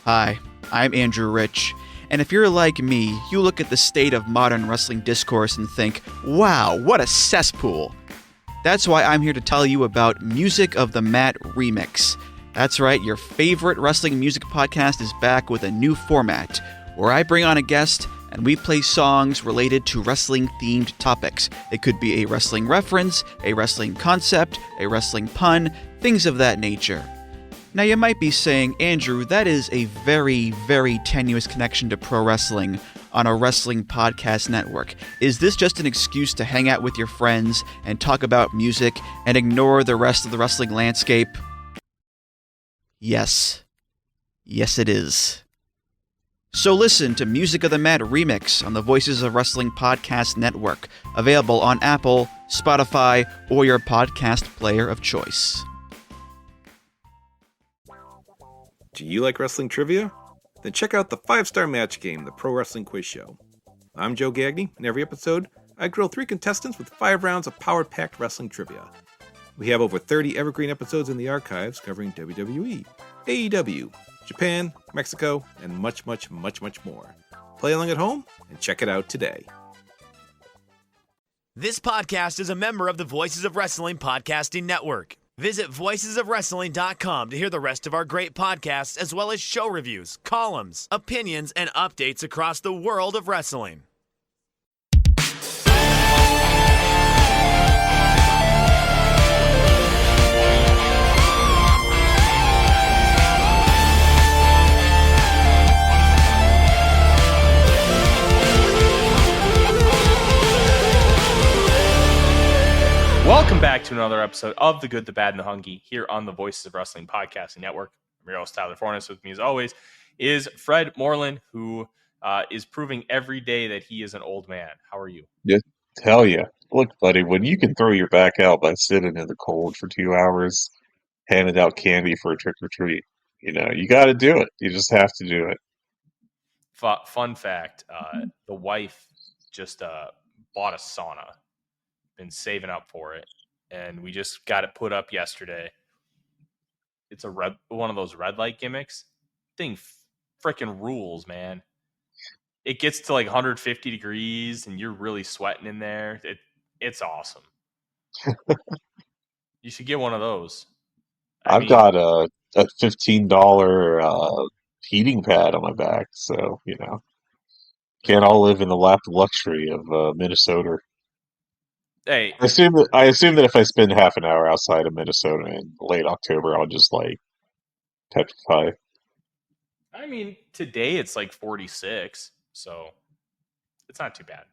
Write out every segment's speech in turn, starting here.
Hi, I'm Andrew Rich, and if you're like me, you look at the state of modern wrestling discourse and think, wow, what a cesspool. That's why I'm here to tell you about Music of the Mat Remix. That's right, your favorite wrestling music podcast is back with a new format, where I bring on a guest and we play songs related to wrestling-themed topics. It could be a wrestling reference, a wrestling concept, a wrestling pun, things of that nature. Now you might be saying, Andrew, that is a very, very tenuous connection to pro wrestling on a wrestling podcast network. Is this just an excuse to hang out with your friends and talk about music and ignore the rest of the wrestling landscape? Yes. Yes, it is. So listen to Music of the Mat Remix on the Voices of Wrestling Podcast Network, available on Apple, Spotify, or your podcast player of choice. Do you like wrestling trivia? Then check out the 5-Star Match Game, the Pro Wrestling Quiz Show. I'm Joe Gagney, and every episode, I grill 3 contestants with 5 rounds of power-packed wrestling trivia. We have over 30 evergreen episodes in the archives covering WWE, AEW, Japan, Mexico, and much, much, much, much more. Play along at home and check it out today. This podcast is a member of the Voices of Wrestling Podcasting Network. Visit voicesofwrestling.com to hear the rest of our great podcasts, as well as show reviews, columns, opinions, and updates across the world of wrestling. Welcome back to another episode of The Good, the Bad, and the Hungee here on the Voices of Wrestling Podcasting Network. I'm your host, Tyler Fornes. With me, as always, is Fred Moreland, who is proving every day that he is an old man. How are you? Yeah, hell yeah. Look, buddy, when you can throw your back out by sitting in the cold for 2 hours, handing out candy for a trick or treat, you got to do it. You just have to do it. Fun fact, the wife just bought a sauna. Been saving up for it, and we just got it put up yesterday. It's one of those red light gimmicks. Thing freaking rules, man. It gets to like 150 degrees, and you're really sweating in there. It's awesome. You should get one of those. I've got a $15 heating pad on my back, so can't all live in the lap of luxury of Minnesota. Hey, I assume that if I spend half an hour outside of Minnesota in late October, I'll just petrify. I mean, today it's like 46, so it's not too bad.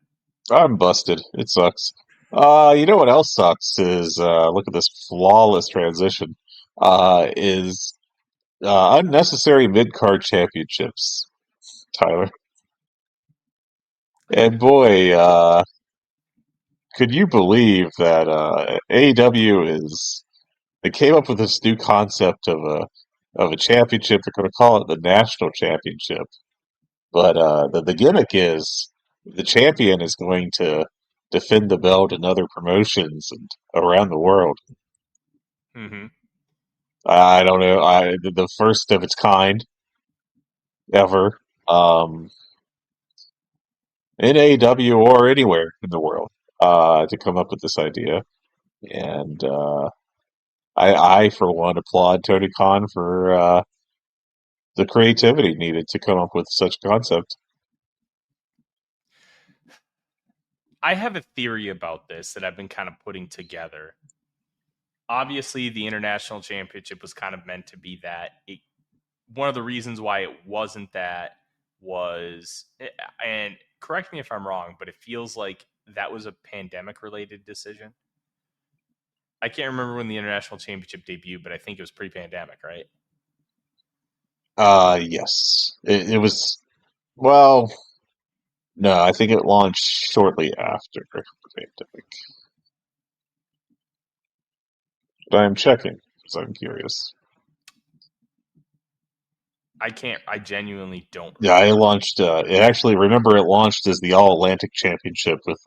I'm busted. It sucks. You know what else sucks is look at this flawless transition. Is unnecessary mid-card championships, Tyler. And boy, could you believe that AEW they came up with this new concept of a championship. They're going to call it the National Championship, but the gimmick is the champion is going to defend the belt in other promotions and around the world. Mm-hmm. I don't know. The first of its kind ever in AEW or anywhere in the world. To come up with this idea, and I for one applaud Tony Khan for the creativity needed to come up with such a concept. I have a theory about this that I've been kind of putting together. Obviously, the International Championship was kind of meant to be that. One of the reasons why it wasn't that was, and correct me if I'm wrong, but it feels like that was a pandemic-related decision. I can't remember when the International Championship debuted, but I think it was pre-pandemic, right? Yes. It was, well, no, I think it launched shortly after the pandemic. But I'm checking, because I'm curious. I genuinely don't. Yeah, it launched, it launched as the All-Atlantic Championship with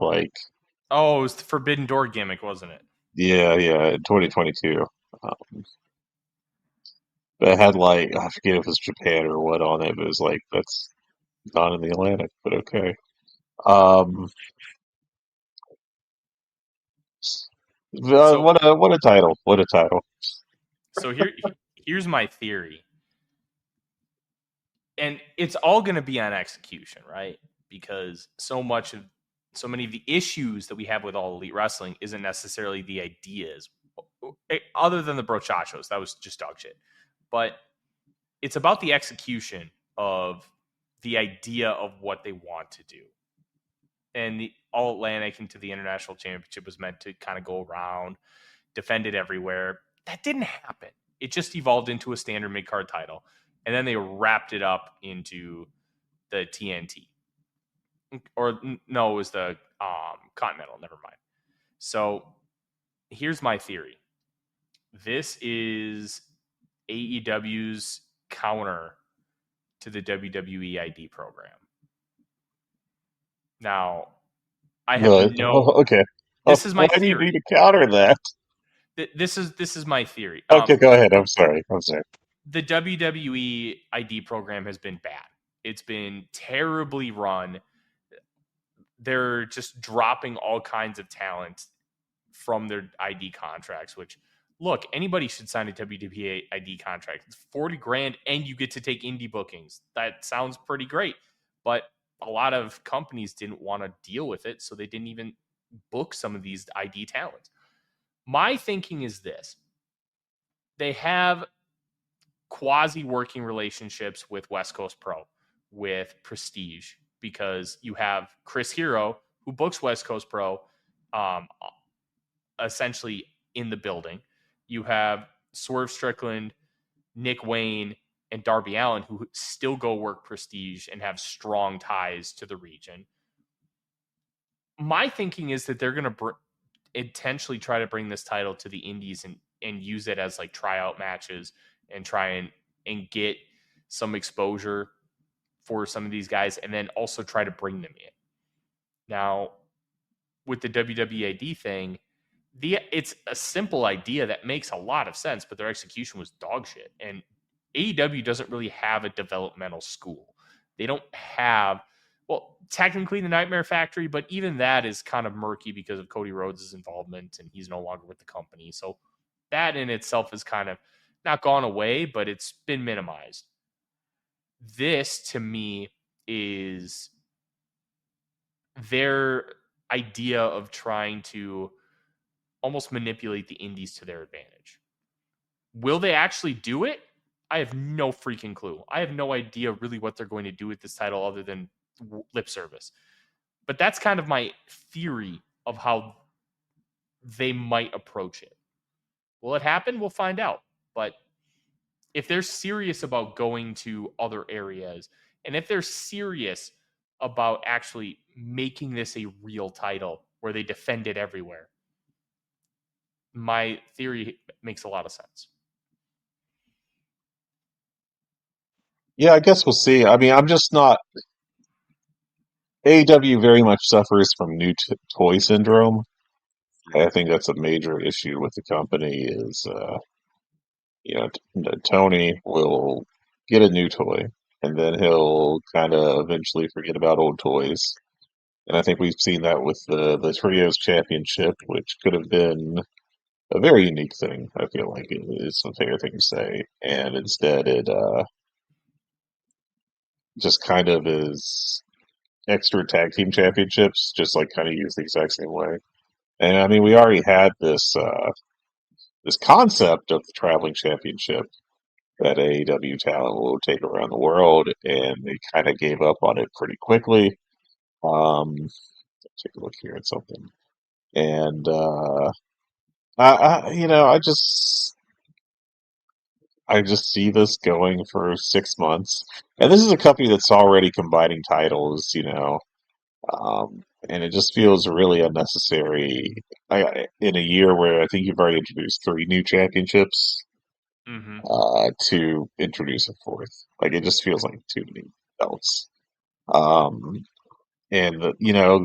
Oh, it was the Forbidden Door gimmick, wasn't it? Yeah, in 2022. that had like I forget if it was Japan or what on it, but it was like that's not in the Atlantic, but okay. Um, So what a title! What a title! so here's my theory. And it's all going to be on execution, right? Because so many of the issues that we have with all elite wrestling isn't necessarily the ideas, other than the brochachos. That was just dog shit. But it's about the execution of the idea of what they want to do. And the All Atlantic into the International Championship was meant to kind of go around, defend it everywhere. That didn't happen. It just evolved into a standard mid card title, and then they wrapped it up into the TNT. Or no, it was the Continental. Never mind. So here's my theory. This is AEW's counter to the WWE ID program. Now, I have Okay. This is my Why do you theory. need to counter that? This is my theory. Okay, go ahead. I'm sorry. The WWE ID program has been bad. It's been terribly run. They're just dropping all kinds of talent from their ID contracts, which, look, anybody should sign a WWE ID contract. It's 40 grand and you get to take indie bookings. That sounds pretty great. But a lot of companies didn't want to deal with it, so they didn't even book some of these ID talent. My thinking is this. They have quasi working relationships with West Coast Pro, with Prestige, because you have Chris Hero, who books West Coast Pro, essentially in the building. You have Swerve Strickland, Nick Wayne, and Darby Allin, who still go work Prestige and have strong ties to the region. My thinking is that they're going to intentionally try to bring this title to the Indies and use it as like tryout matches and try and get some exposure for some of these guys, and then also try to bring them in. Now, with the WWAD thing, it's a simple idea that makes a lot of sense, but their execution was dog shit. And AEW doesn't really have a developmental school. They don't have, well, technically the Nightmare Factory, but even that is kind of murky because of Cody Rhodes' involvement, and he's no longer with the company. So that in itself is kind of not gone away, but it's been minimized. This, to me, is their idea of trying to almost manipulate the indies to their advantage. Will they actually do it? I have no freaking clue. I have no idea really what they're going to do with this title other than lip service. But that's kind of my theory of how they might approach it. Will it happen? We'll find out. But if they're serious about going to other areas, and if they're serious about actually making this a real title where they defend it everywhere, my theory makes a lot of sense. Yeah, I guess we'll see. I mean, I'm just not. AEW very much suffers from new toy syndrome. I think that's a major issue with the company. Is Tony will get a new toy, and then he'll kind of eventually forget about old toys. And I think we've seen that with the Trios Championship, which could have been a very unique thing. I feel like it is a fair thing to say, and instead it just kind of is extra tag team championships, just like kind of used the exact same way. And I mean, we already had this concept of the traveling championship that AEW talent will take around the world, and they kind of gave up on it pretty quickly. Take a look here at something, and I just see this going for 6 months, and this is a company that's already combining titles, and it just feels really unnecessary. In a year where I think you've already introduced 3 new championships, Mm-hmm. to introduce a fourth, like it just feels like too many belts. Um, and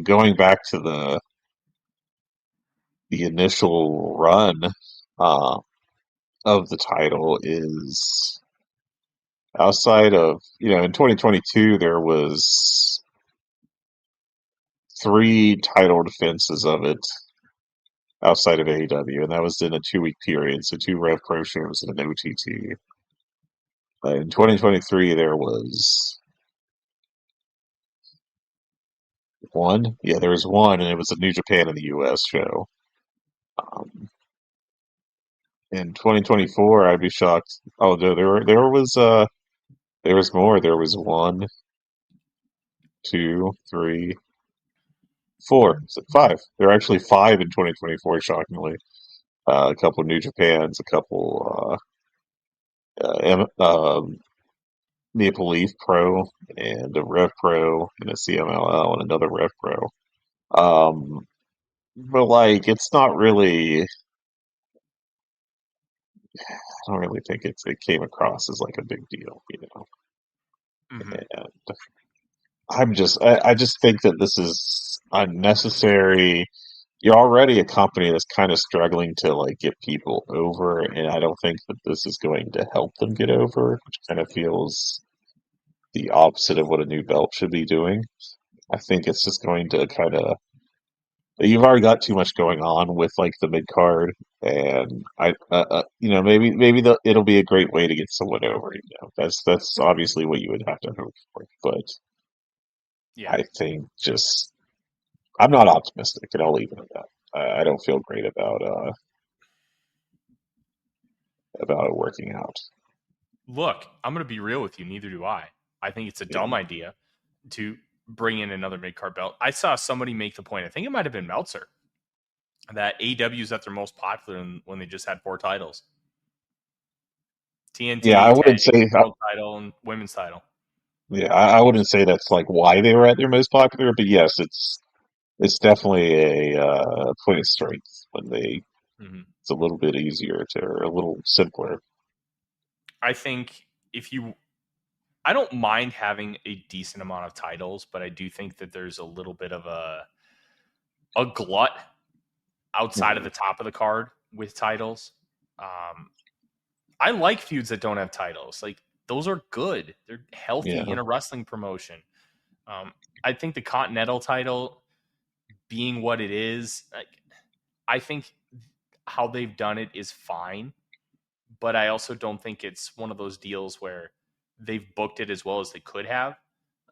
going back to the initial run uh, of the title is outside of, in 2022, there was 3 title defenses of it outside of AEW, and that was in a 2-week period. So 2 Rev Pro shows and an OTT. In 2023, there was one. Yeah, there was one, and it was a New Japan in the US show. Um, in 2024, I'd be shocked. Oh no, there was more. There was 1, 2, 3, 4, so 5. There are actually 5 in 2024. Shockingly, a couple New Japans, a couple Maple Leaf Pro, and a Rev Pro, and a CMLL, and another Rev Pro. But like, it's not really. I don't really think it came across as like a big deal, Mm-hmm. And I just think that this is unnecessary. You're already a company that's kind of struggling to like get people over, and I don't think that this is going to help them get over, which kind of feels the opposite of what a new belt should be doing. I think it's just going to kind of you've already got too much going on with like the mid card, and it'll be a great way to get someone over. That's obviously what you would have to hope for, but Yeah. I think just I'm not optimistic, and I'll leave it at that. I don't feel great about it working out. Look, I'm going to be real with you. Neither do I. I think it's a dumb idea to bring in another mid card belt. I saw somebody make the point. I think it might have been Meltzer that AEW is at their most popular when they just had 4 titles: Yeah, TNT, I tag, wouldn't say. world title, and women's title. Yeah, I wouldn't say that's like why they were at their most popular, but yes, it's definitely a point of strength when they. Mm-hmm. It's a little bit easier to, or a little simpler. I think I don't mind having a decent amount of titles, but I do think that there's a little bit of a glut outside of the top of the card with titles. I like feuds that don't have titles. Like, those are good. They're healthy Yeah, in a wrestling promotion. I think the Continental title being what it is, I think how they've done it is fine, but I also don't think it's one of those deals where they've booked it as well as they could have.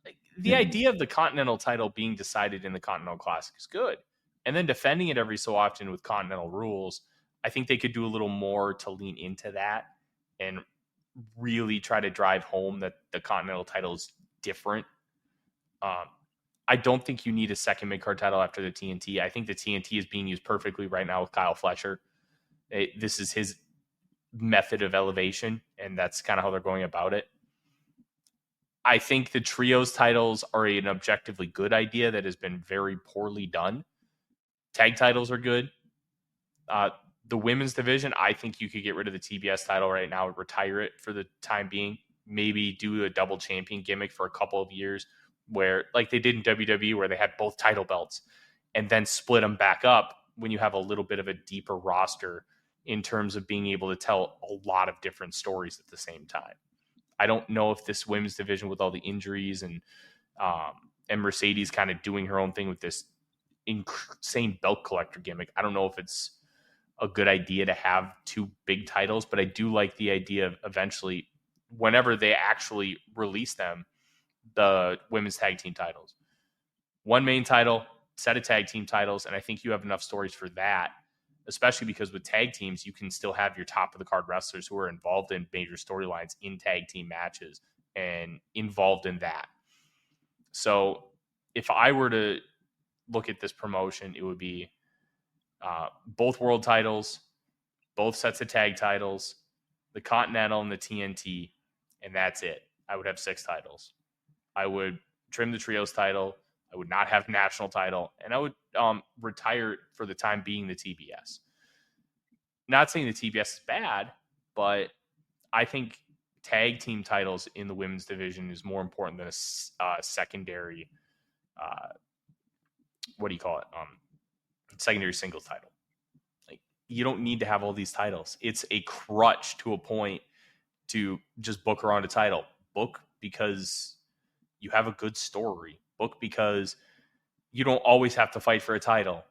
Like, the yeah, idea of the Continental title being decided in the Continental Classic is good. And then defending it every so often with Continental rules, I think they could do a little more to lean into that and really try to drive home that the Continental title is different. Um, I don't think you need a second mid card title after the TNT. I think the TNT is being used perfectly right now with Kyle Fletcher. This is his method of elevation, and that's kind of how they're going about it. I think the trios titles are an objectively good idea that has been very poorly done. Tag titles are good. Uh, the women's division, I think you could get rid of the TBS title right now, retire it for the time being, maybe do a double champion gimmick for a couple of years where, like they did in WWE, where they had both title belts and then split them back up when you have a little bit of a deeper roster in terms of being able to tell a lot of different stories at the same time. I don't know if this women's division with all the injuries and Mercedes kind of doing her own thing with this insane belt collector gimmick, I don't know if it's a good idea to have 2 big titles, but I do like the idea of eventually, whenever they actually release them, the women's tag team titles. 1 main title, set of tag team titles, and I think you have enough stories for that, especially because with tag teams, you can still have your top of the card wrestlers who are involved in major storylines in tag team matches and involved in that. So if I were to look at this promotion, it would be both world titles, both sets of tag titles, the Continental and the TNT, and that's it. I would have 6 titles. I would trim the trios title. I would not have national title, and I would retire for the time being the TBS. Not saying the TBS is bad, but I think tag team titles in the women's division is more important than a secondary. Uh, what do you call it? Secondary singles title. Like, you don't need to have all these titles. It's a crutch to a point to just book around a title. Book because you have a good story. Book because you don't always have to fight for a title.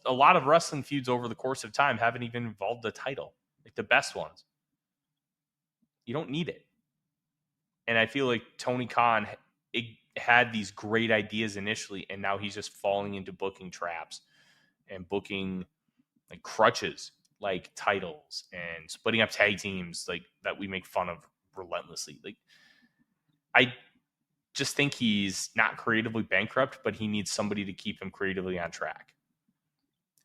A lot of wrestling feuds over the course of time haven't even involved a title, like the best ones. You don't need it. And I feel like Tony Khan had these great ideas initially, and now he's just falling into booking traps and booking like crutches, like titles and splitting up tag teams, like that we make fun of relentlessly. Like, I just think he's not creatively bankrupt, but he needs somebody to keep him creatively on track.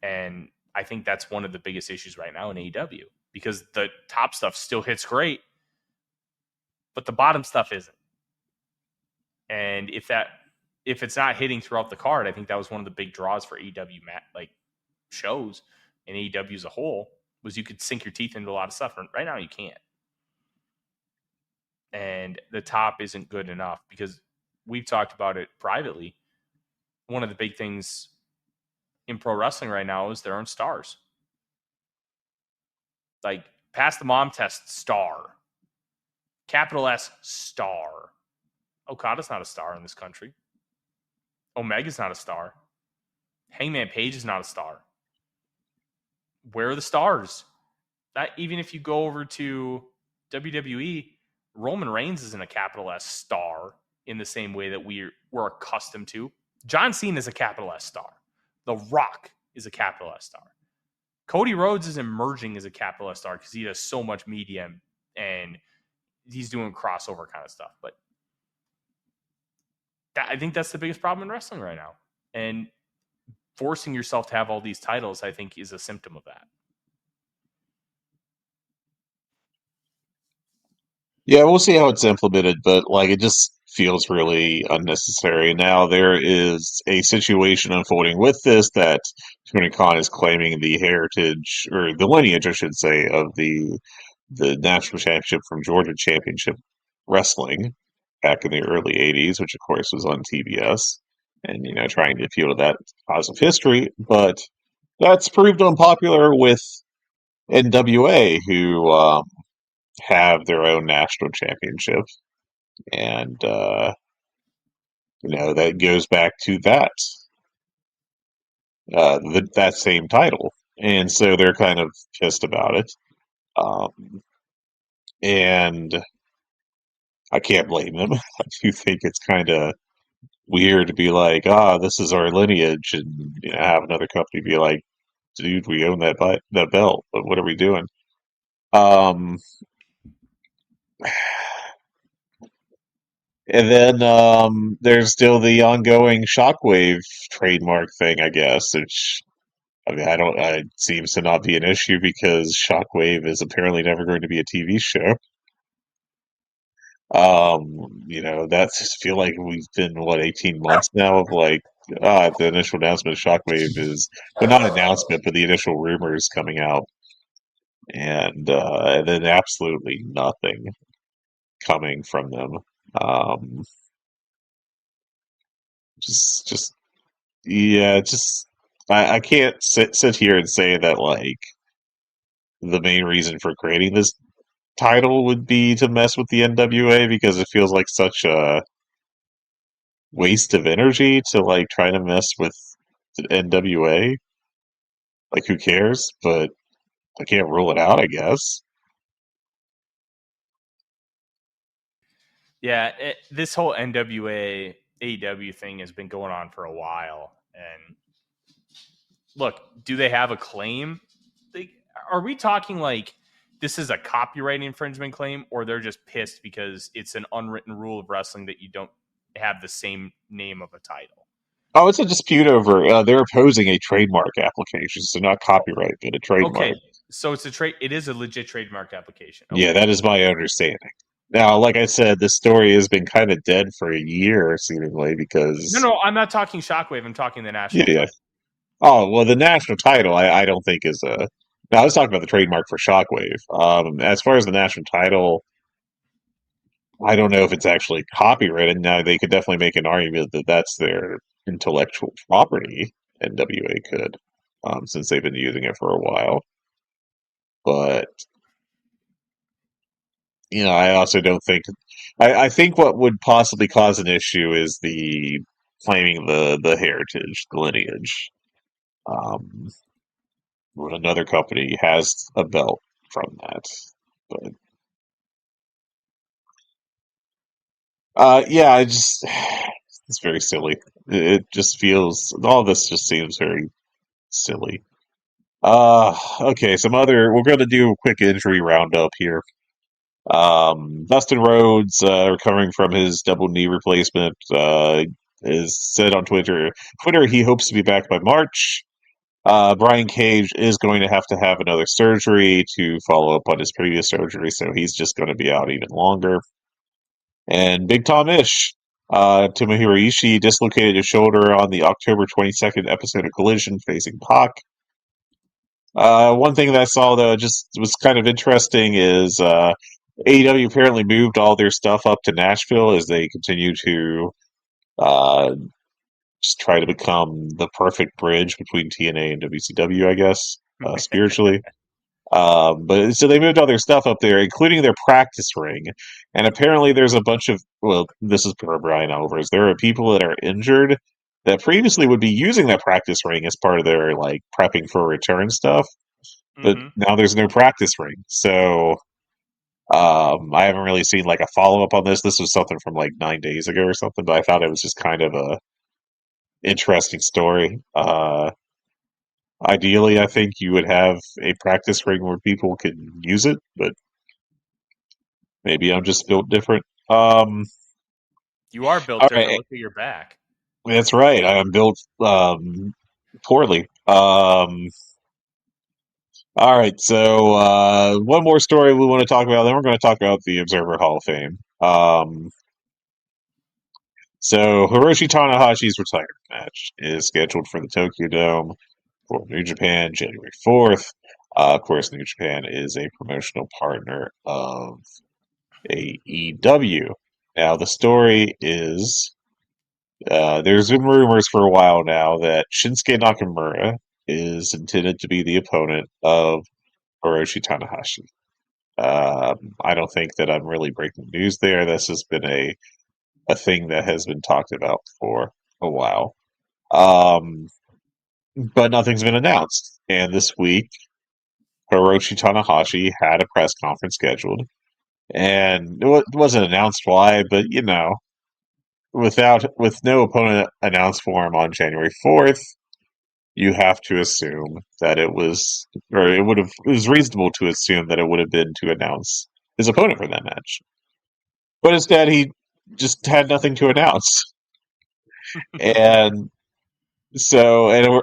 And I think that's one of the biggest issues right now in AEW, because the top stuff still hits great, but the bottom stuff isn't. And if it's not hitting throughout the card, I think that was one of the big draws for AEW shows and AEW as a whole, was you could sink your teeth into a lot of stuff. Right now you can't. And the top isn't good enough, because we've talked about it privately. One of the big things in pro wrestling right now is there aren't stars. Like, pass the mom test, star. Capital S, star. Okada's not a star in this country. Omega's not a star. Hangman Page is not a star. Where are the stars? That, even if you go over to WWE, Roman Reigns isn't a capital S star in the same way that we're accustomed to. John Cena is a capital S star. The Rock is a capital S star. Cody Rhodes is emerging as a capital S star because he does so much media and he's doing crossover kind of stuff. But I think that's the biggest problem in wrestling right now. And forcing yourself to have all these titles, I think, is a symptom of that. Yeah, we'll see how it's implemented, but like it just feels really unnecessary. Now there is a situation unfolding with this that Tony Khan is claiming the heritage, or the lineage, I should say, of the national championship from Georgia Championship Wrestling back in the early '80s, which of course was on TBS, and trying to appeal to that cause of history, but that's proved unpopular with NWA, who have their own national championship, and that goes back to that same title, and so they're kind of pissed about it, and I can't blame them. I do think it's kind of weird to be like, this is our lineage, and have another company be like, dude, we own that belt, but what are we doing? Um, And then there's still the ongoing Shockwave trademark thing, I guess, which I mean, I don't. It seems to not be an issue because Shockwave is apparently never going to be a TV show. That's feel like we've been 18 months now of like the initial announcement of Shockwave is, well, not announcement, but the initial rumors coming out, and then absolutely nothing coming from them. Um, just Yeah, just I can't sit here and say that like the main reason for creating this title would be to mess with the NWA, because it feels like such a waste of energy to like try to mess with the NWA. Like, who cares? But I can't rule it out, I guess. Yeah, this whole NWA AEW thing has been going on for a while. And look, do they have a claim? Are we talking like this is a copyright infringement claim, or they're just pissed because it's an unwritten rule of wrestling that you don't have the same name of a title? Oh, it's a dispute over. They're opposing a trademark application, so not copyright, but a trademark. Okay, so it's a trade. It is a legit trademark application. Okay. Yeah, that is my understanding. Now, like I said, the story has been kind of dead for a year, seemingly, because No, I'm not talking Shockwave. I'm talking the national. yeah. Oh, well, the national title, I don't think is a. No, I was talking about the trademark for Shockwave. As far as the national title, I don't know if it's actually copyrighted. Now, they could definitely make an argument that that's their intellectual property. NWA could, since they've been using it for a while. But I also don't think. I think what would possibly cause an issue is the claiming the heritage, the lineage. Um, when another company has a belt from that, but yeah, it's very silly. It just feels all this just seems very silly. Okay, we're going to do a quick injury roundup here. Dustin Rhodes, recovering from his double knee replacement, is said on Twitter he hopes to be back by March. Brian Cage is going to have another surgery to follow up on his previous surgery, so he's just going to be out even longer. And Big Tom Ish, Tomohiro Ishii dislocated his shoulder on the October 22nd episode of Collision facing Pac. One thing that I saw though just was kind of interesting is AEW apparently moved all their stuff up to Nashville as they continue to uh, just try to become the perfect bridge between TNA and WCW, I guess, spiritually. But so they moved all their stuff up there, including their practice ring. And apparently, there's a bunch of this is per Brian Alvarez. There are people that are injured that previously would be using that practice ring as part of their like prepping for return stuff, but now there's no practice ring. So I haven't really seen like a follow up on this. This was something from like 9 days ago or something, but I thought it was just kind of a interesting story. Ideally, I think you would have a practice ring where people can use it, but maybe I'm just built different. You are built All different. right, Look at your back. that's right. I am built poorly. All right, so one more story we want to talk about. Then we're going to talk about the Observer Hall of Fame. So Hiroshi Tanahashi's retirement match is scheduled for the Tokyo Dome for New Japan January 4th. Of course, New Japan is a promotional partner of AEW. Now, the story is there's been rumors for a while now that Shinsuke Nakamura is intended to be the opponent of Hiroshi Tanahashi. I don't think that I'm really breaking news there. This has been a thing that has been talked about for a while. But nothing's been announced. And this week, Hiroshi Tanahashi had a press conference scheduled. And it wasn't announced why, but with no opponent announced for him on January 4th, you have to assume that it was it was reasonable to assume that it would have been to announce his opponent for that match. But instead he just had nothing to announce. And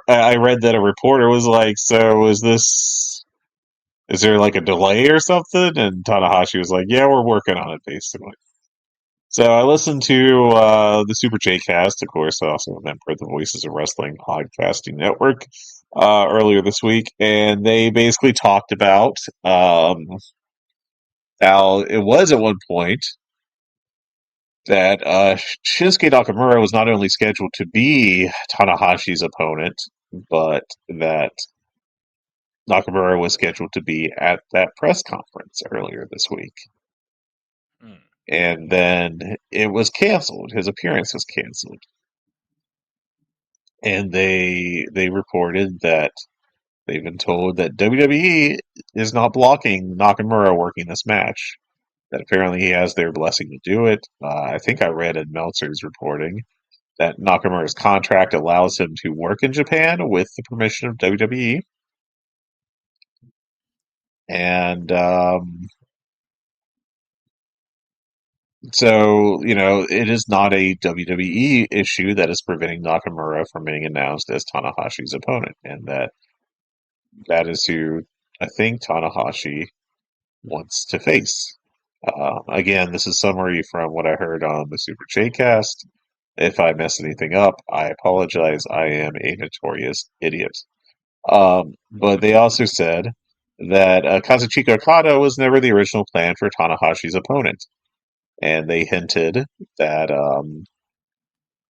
I read that a reporter was like, "So is there like a delay or something?" And Tanahashi was like, "Yeah, we're working on it, basically." So I listened to the Super J Cast, of course, also a member of the Voices of Wrestling podcasting network, earlier this week, and they basically talked about how it was at one point that Shinsuke Nakamura was not only scheduled to be Tanahashi's opponent, but that Nakamura was scheduled to be at that press conference earlier this week. And then it was canceled. His appearance was canceled. And they reported that they've been told that WWE is not blocking Nakamura working this match. That apparently he has their blessing to do it. I think I read in Meltzer's reporting that Nakamura's contract allows him to work in Japan with the permission of WWE. And so, it is not a WWE issue that is preventing Nakamura from being announced as Tanahashi's opponent. And that is who I think Tanahashi wants to face. Again, this is summary from what I heard on the Super J Cast. If I mess anything up, I apologize. I am a notorious idiot. But they also said that Kazuchika Okada was never the original plan for Tanahashi's opponent. And they hinted that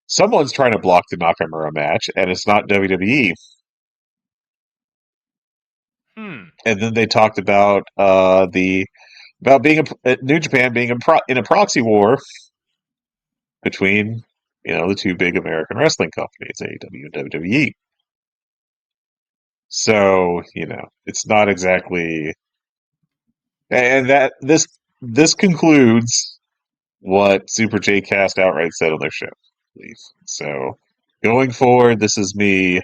someone's trying to block the Nakamura match, and it's not WWE. And then they talked about the about being New Japan being in a proxy war between the two big American wrestling companies, AEW and WWE. So it's not exactly, and that this concludes what Super J Cast outright said on their show. So going forward, this is me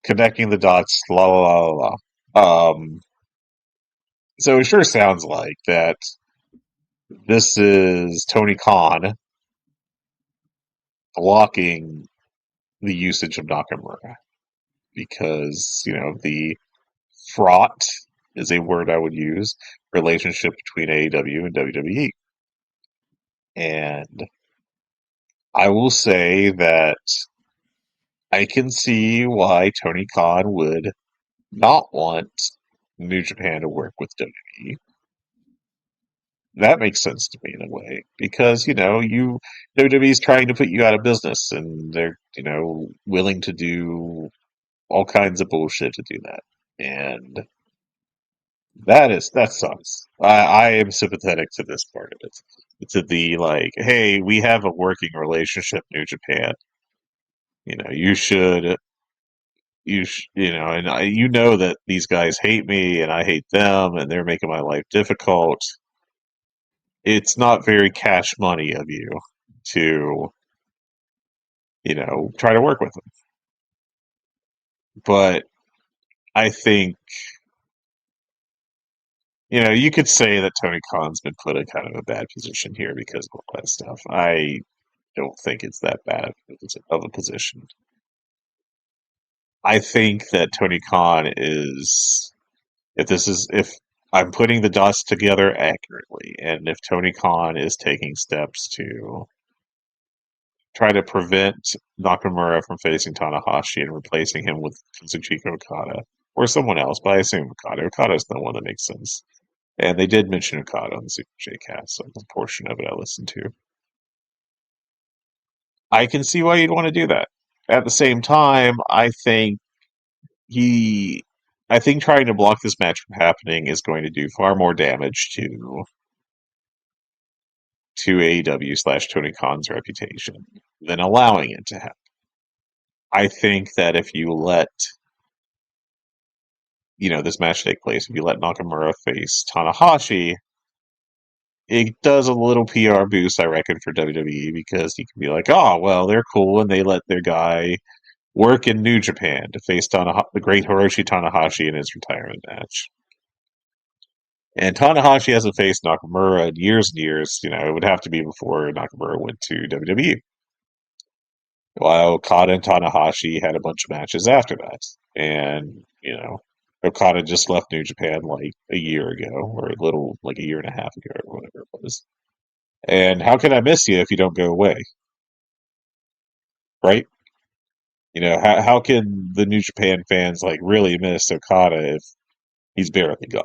connecting the dots. La la la la la. So it sure sounds like that. This is Tony Khan blocking the usage of Nakamura because the fraught is a word I would use relationship between AEW and WWE. And I will say that I can see why Tony Khan would not want New Japan to work with WWE. That makes sense to me in a way because WWE's trying to put you out of business and they're willing to do all kinds of bullshit to do that. And that sucks. I am sympathetic to this part of it. To the like, hey, we have a working relationship, New Japan. You should, and that these guys hate me and I hate them and they're making my life difficult. It's not very cash money of you to, try to work with them. But I think you could say that Tony Khan's been put in kind of a bad position here because of all that stuff. I don't think it's that bad of a position. I think that Tony Khan is, if I'm putting the dots together accurately, and if Tony Khan is taking steps to try to prevent Nakamura from facing Tanahashi and replacing him with Kazuchika Okada, or someone else, but I assume Okada. Okada is the one that makes sense. And they did mention Okada on the Super J Cast, so the portion of it I listened to. I can see why you'd want to do that. At the same time, I think trying to block this match from happening is going to do far more damage to AEW / Tony Khan's reputation than allowing it to happen. I think that if you let this match take place, if you let Nakamura face Tanahashi, it does a little PR boost, I reckon, for WWE because he can be like, oh, well, they're cool, and they let their guy work in New Japan to face the great Hiroshi Tanahashi in his retirement match. And Tanahashi hasn't faced Nakamura in years and years. It would have to be before Nakamura went to WWE. While Okada and Tanahashi had a bunch of matches after that. And, Okada just left New Japan like a year ago, or a little, like a year and a half ago, or whatever it was. And how can I miss you if you don't go away? Right? How can the New Japan fans like really miss Okada if he's barely gone?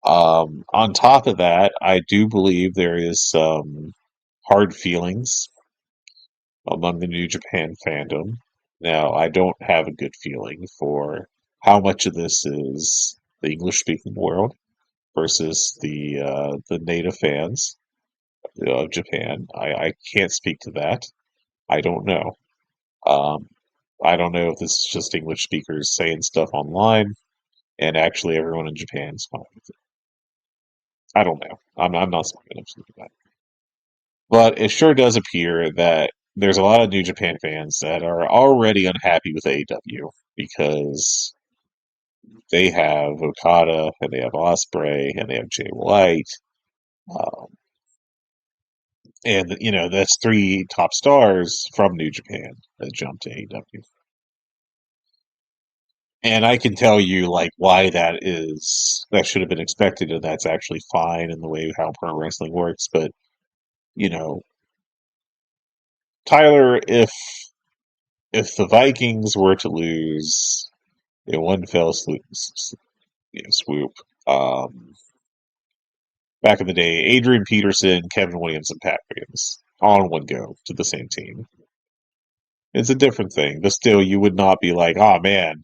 On top of that, I do believe there is some hard feelings among the New Japan fandom. Now, I don't have a good feeling for how much of this is the English-speaking world versus the native fans of Japan. I can't speak to that. I don't know. Um, I don't know if this is just English speakers saying stuff online, and actually everyone in Japan is fine with it. I don't know. I'm not smart enough to do that. But it sure does appear that there's a lot of New Japan fans that are already unhappy with AEW because they have Okada and they have Ospreay and they have Jay White, um, and that's 3 top stars from New Japan that jumped to AEW. And I can tell you like why that is. That should have been expected, and that's actually fine in the way how pro wrestling works. But you know, Tyler, if the Vikings were to lose in one fell swoop, back in the day, Adrian Peterson, Kevin Williams, and Pat Williams all in one go to the same team. It's a different thing, but still, you would not be like, "Oh man,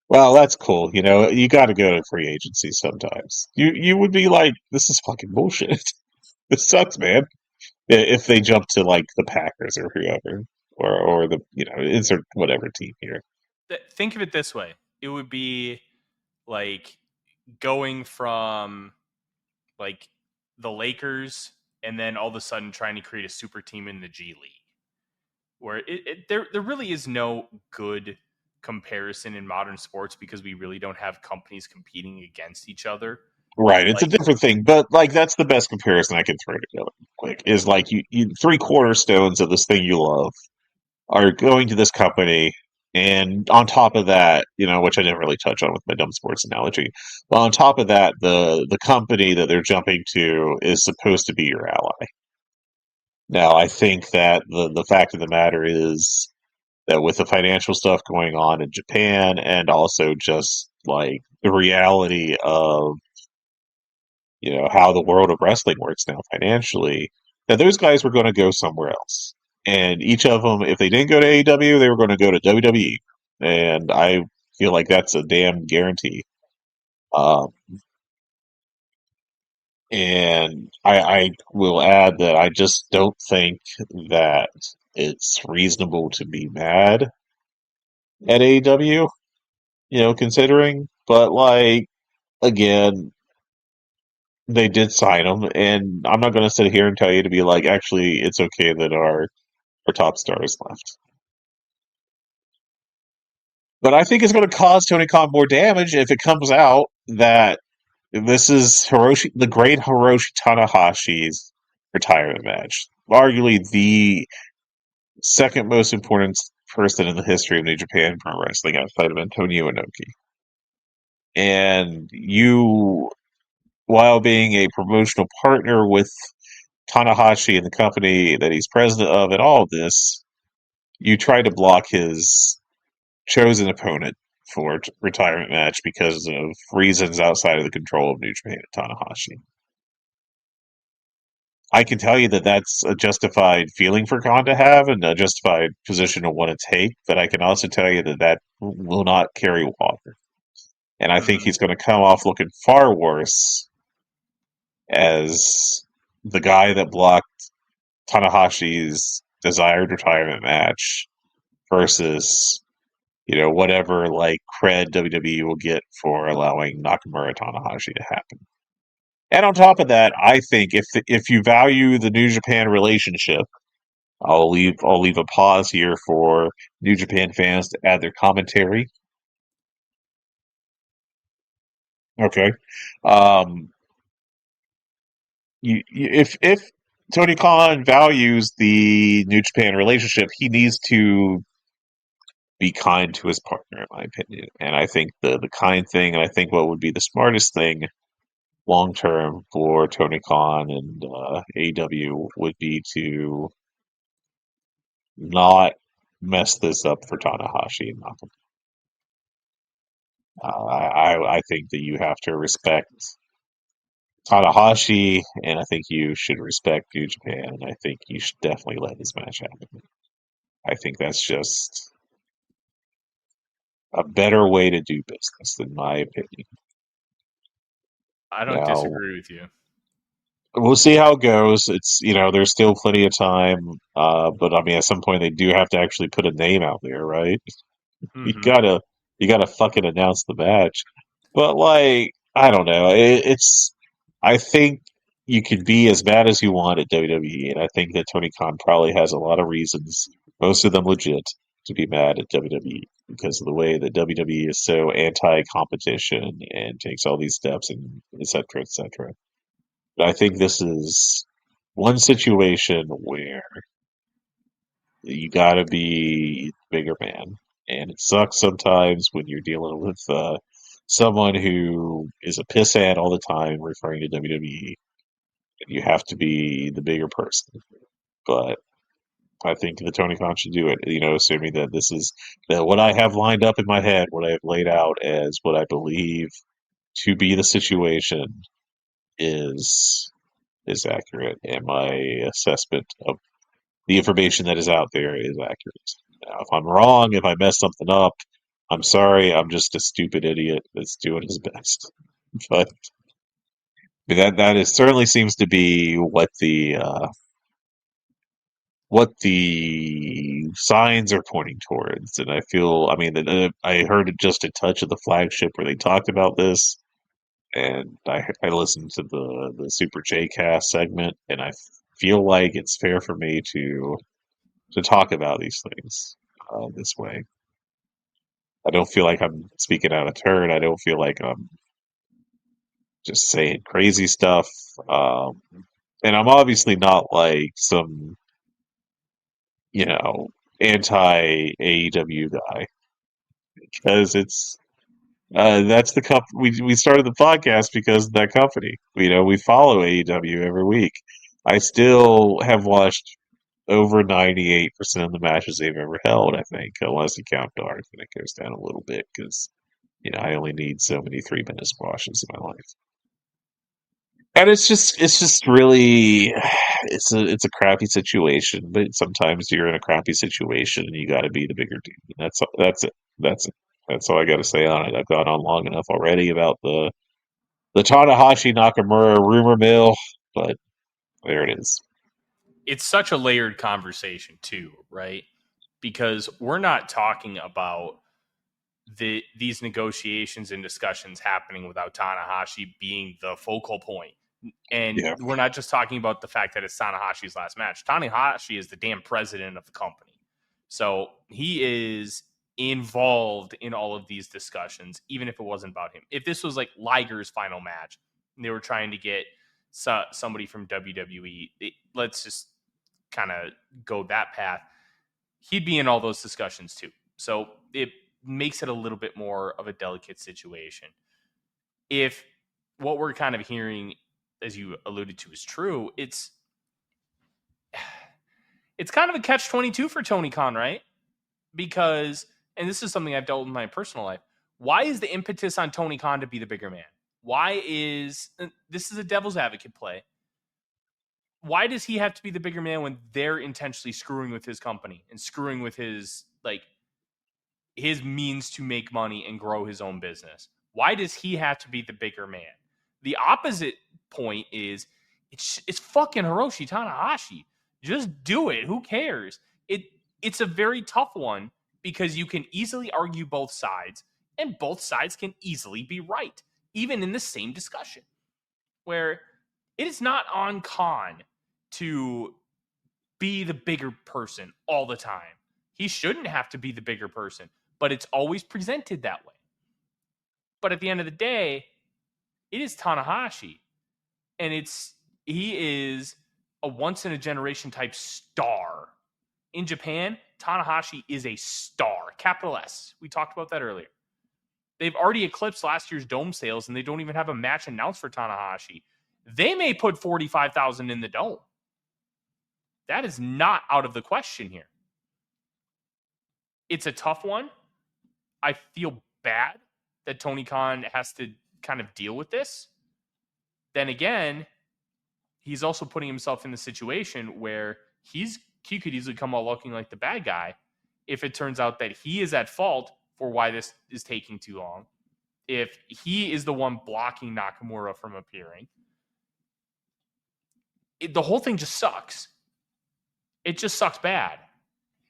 Well, that's cool. You got to go to free agency sometimes. You would be like, this is fucking bullshit. This sucks, man. If they jump to like the Packers or whoever, or the insert whatever team here. Think of it this way: it would be like going from like the Lakers, and then all of a sudden trying to create a super team in the G League, where there really is no good comparison in modern sports because we really don't have companies competing against each other. Right, it's a Like, different thing, but like that's the best comparison I can throw together. Quick is like you three cornerstones of this thing you love are going to this company, and on top of that, which I didn't really touch on with my dumb sports analogy, but on top of that, the company that they're jumping to is supposed to be your ally. Now, I think that the fact of the matter is that with the financial stuff going on in Japan, and also just like the reality of how the world of wrestling works now financially, that those guys were going to go somewhere else. And each of them, if they didn't go to AEW, they were going to go to WWE. And I feel like that's a damn guarantee. Um, and I will add that I just don't think that it's reasonable to be mad at AEW, considering. But, like, again, they did sign him, and I'm not going to sit here and tell you to be like, actually, it's okay that our top stars left. But I think it's going to cause Tony Khan more damage if it comes out that this is the great Hiroshi Tanahashi's retirement match, arguably the second most important person in the history of New Japan Pro Wrestling outside of Antonio Inoki. And you, while being a promotional partner with Tanahashi and the company that he's president of and all of this, you try to block his chosen opponent for retirement match because of reasons outside of the control of New Japan and Tanahashi. I can tell you that that's a justified feeling for Khan to have and a justified position to want to take, but I can also tell you that that will not carry water. And I think he's going to come off looking far worse as the guy that blocked Tanahashi's desired retirement match versus whatever like cred WWE will get for allowing Nakamura Tanahashi to happen. And on top of that, I think if you value the New Japan relationship, I'll leave a pause here for New Japan fans to add their commentary. Okay. Um, if Tony Khan values the New Japan relationship, he needs to be kind to his partner, in my opinion. And I think the kind thing, and I think what would be the smartest thing long term for Tony Khan and AEW would be to not mess this up for Tanahashi and Nakamura. I think that you have to respect Tanahashi, and I think you should respect New Japan, and I think you should definitely let this match happen. I think that's just a better way to do business, in my opinion. I don't Now, disagree with you. we'll see how it goes. It's there's still plenty of time, but I mean, at some point they do have to actually put a name out there, right? You Mm-hmm. gotta you gotta fucking announce the match. But like, I don't know. It's I think you could be as bad as you want at WWE, and I think that Tony Khan probably has a lot of reasons, most of them legit, to be mad at WWE because of the way that WWE is so anti-competition and takes all these steps and et cetera, et cetera. But I think this is one situation where you got to be bigger man, and it sucks sometimes when you're dealing with someone who is a pissant all the time, referring to WWE. You have to be the bigger person, but I think the Tony Khan should do it. Assuming that this is that what I have lined up in my head, what I have laid out as what I believe to be the situation is accurate, and my assessment of the information that is out there is accurate. Now, if I'm wrong, if I mess something up, I'm sorry, I'm just a stupid idiot that's doing his best. But that is certainly seems to be what the signs are pointing towards. And I feel, I mean, I heard just a touch of the flagship where they talked about this, and I listened to the Super J Cast segment, and I feel like it's fair for me to talk about these things this way. I don't feel like I'm speaking out of turn. I don't feel like I'm just saying crazy stuff. Um, and I'm obviously not like some, you know, anti AEW guy because it's that's the we started the podcast because of that company. You know, we follow AEW every week. I still have watched over 98% of the matches they've ever held. I think, unless you count dark, and it goes down a little bit because I only need so many 3 minute squashes in my life. And it's just really it's a crappy situation, but sometimes you're in a crappy situation and you got to be the bigger dude. And that's it. That's it. That's all I got to say on it. I've gone on long enough already about the Tanahashi Nakamura rumor mill, but there it is. It's such a layered conversation too, right? Because we're not talking about these negotiations and discussions happening without Tanahashi being the focal point. And Yeah, we're not just talking about the fact that it's Tanahashi's last match. Tanahashi is the damn president of the company. So he is involved in all of these discussions, even if it wasn't about him. If this was like Liger's final match and they were trying to get somebody from WWE, let's just kind of go that path, he'd be in all those discussions too. So it makes it a little bit more of a delicate situation. If what we're kind of hearing, as you alluded to, is true, it's kind of a catch-22 for Tony Khan, right? Because, and this is something I've dealt with in my personal life, why is the impetus on Tony Khan to be the bigger man? Why is, this is a devil's advocate play, why does he have to be the bigger man when they're intentionally screwing with his company and screwing with his, like, his means to make money and grow his own business? Why does he have to be the bigger man? The opposite point is it's fucking Hiroshi Tanahashi. Just do it. Who cares? It's a very tough one because you can easily argue both sides, and both sides can easily be right, even in the same discussion. Where it is not on Khan to be the bigger person all the time. He shouldn't have to be the bigger person, but it's always presented that way. But at the end of the day, it is Tanahashi, and he is a once in a generation type star. In Japan, Tanahashi is a star, capital S. We talked about that earlier. They've already eclipsed last year's Dome sales, and they don't even have a match announced for Tanahashi. They may put 45,000 in the Dome. That is not out of the question here. It's a tough one. I feel bad that Tony Khan has to kind of deal with this. Then again, he's also putting himself in the situation where he could easily come out looking like the bad guy if it turns out that he is at fault for why this is taking too long. If he is the one blocking Nakamura from appearing, the whole thing just sucks. It just sucks bad.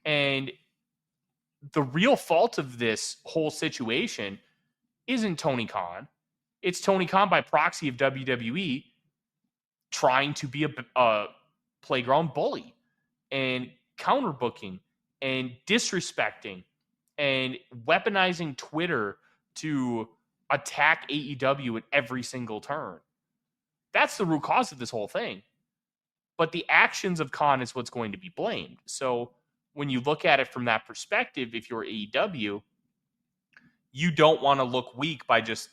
And the real fault of this whole situation isn't Tony Khan. It's Tony Khan by proxy of WWE trying to be a playground bully and counterbooking and disrespecting and weaponizing Twitter to attack AEW at every single turn. That's the root cause of this whole thing. But the actions of Khan is what's going to be blamed. So when you look at it from that perspective, if you're AEW, you don't want to look weak by just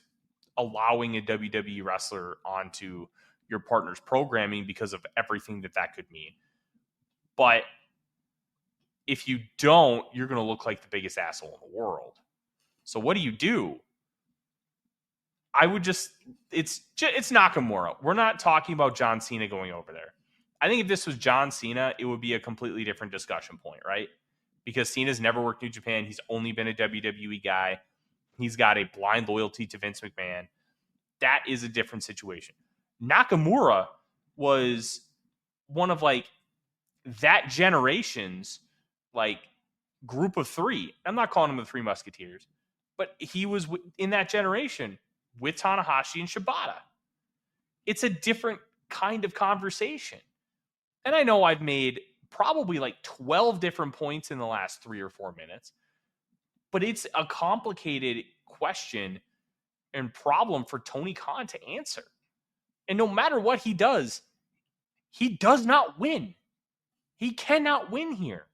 allowing a WWE wrestler onto your partner's programming because of everything that could mean. But if you don't, you're going to look like the biggest asshole in the world. So what do? I would it's Nakamura. We're not talking about John Cena going over there. I think if this was John Cena, it would be a completely different discussion point, right? because Cena's never worked New Japan. He's only been a WWE guy. He's got a blind loyalty to Vince McMahon. That is a different situation. Nakamura was one of like that generation's like group of three. I'm not calling him the Three Musketeers, but he was in that generation with Tanahashi and Shibata. It's a different kind of conversation. And I know I've made probably like 12 different points in the last 3 or 4 minutes, but it's a complicated question and problem for Tony Khan to answer. And no matter what he does not win. He cannot win here.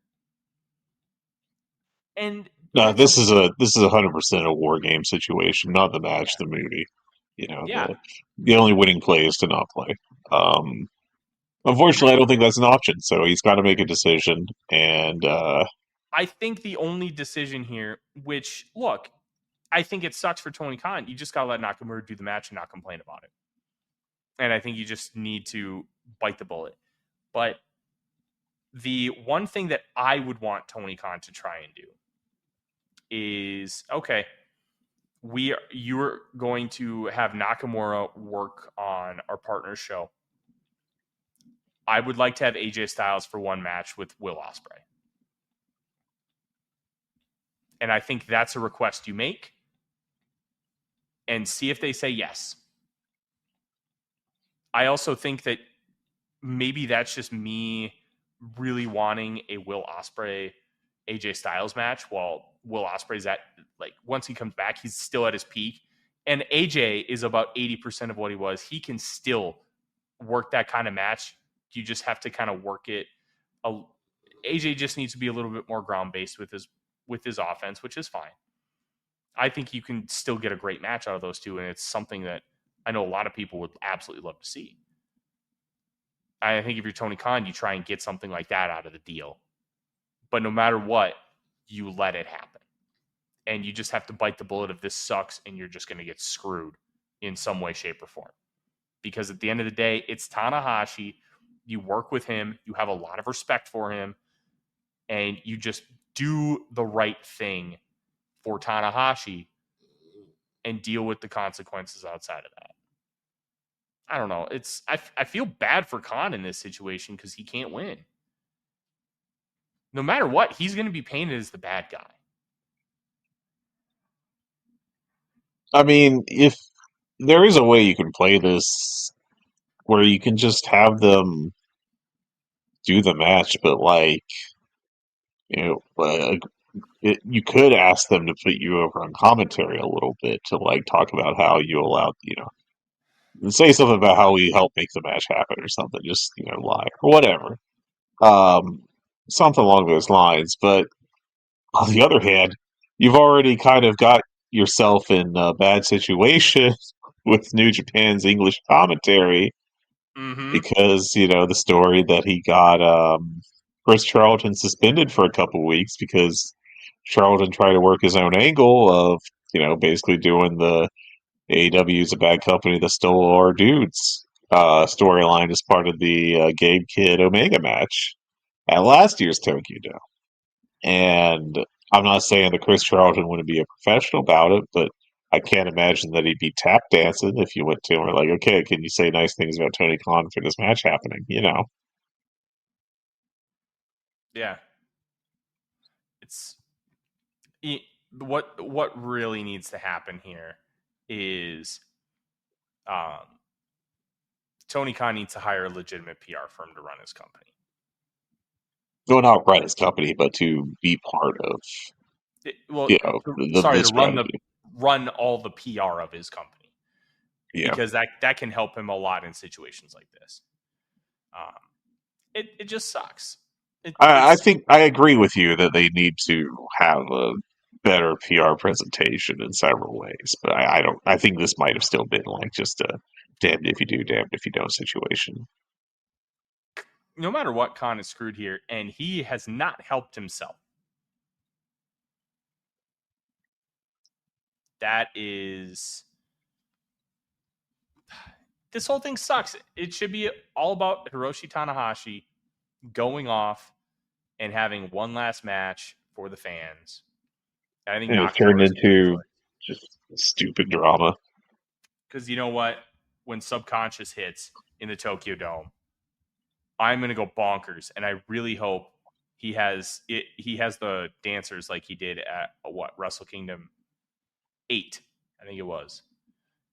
And No, this is 100% a war game situation, not the match, the movie. yeah, The only winning play is to not play. Unfortunately, I don't think that's an option. So he's got to make a decision. And I think the only decision here, which look, I think it sucks for Tony Khan. You just got to let Nakamura do the match and not complain about it. And I think you just need to bite the bullet. But the one thing that I would want Tony Khan to try and do is, okay, you're going to have Nakamura work on our partner show. I would like to have AJ Styles for one match with Will Ospreay. And I think that's a request you make and see if they say yes. I also think that maybe that's just me really wanting a Will Ospreay AJ Styles match while Will Ospreay's at, like, once he comes back, he's still at his peak. And AJ is about 80% of what he was. He can still work that kind of match. You just have to kind of work it. AJ just needs to be a little bit more ground-based with his offense, which is fine. I think you can still get a great match out of those two, and it's something that I know a lot of people would absolutely love to see. I think if you're Tony Khan, you try and get something like that out of the deal. But no matter what, you let it happen. And you just have to bite the bullet if this sucks and you're just going to get screwed in some way, shape, or form. Because at the end of the day, it's Tanahashi. You work with him. You have a lot of respect for him. And you just do the right thing for Tanahashi and deal with the consequences outside of that. I don't know. I feel bad for Khan in this situation because he can't win. No matter what, he's going to be painted as the bad guy. I mean, if there is a way you can play this where you can just have them do the match, but like, you could ask them to put you over on commentary a little bit to like talk about how you allowed, say something about how we helped make the match happen or something, just, lie or whatever. Um, Something along those lines. But on the other hand, you've already kind of got yourself in a bad situation with New Japan's English commentary because, the story that he got Chris Charlton suspended for a couple weeks because Charlton tried to work his own angle of, basically doing the AEW is a bad company that stole our dudes storyline as part of the Gabe Kidd Omega match at last year's Tokyo Dome. And I'm not saying that Chris Charlton wouldn't be a professional about it, but I can't imagine that he'd be tap dancing if you went to him and were like, okay, can you say nice things about Tony Khan for this match happening? Yeah. It's what really needs to happen here is Tony Khan needs to hire a legitimate PR firm to run his company. No, not run his company, but to be part of to run all the PR of his company. Yeah. Because that can help him a lot in situations like this. It just sucks. I think I agree with you that they need to have a better PR presentation in several ways, but I think this might have still been like just a damned if you do, damned if you don't situation. No matter what, Khan is screwed here, and he has not helped himself. This whole thing sucks. It should be all about Hiroshi Tanahashi going off and having one last match for the fans. And I think And it turned Nakamura is into just stupid drama. because you know what? When Subconscious hits in the Tokyo Dome, I'm going to go bonkers, and I really hope he has it. He has the dancers like he did at Wrestle Kingdom 8, I think it was.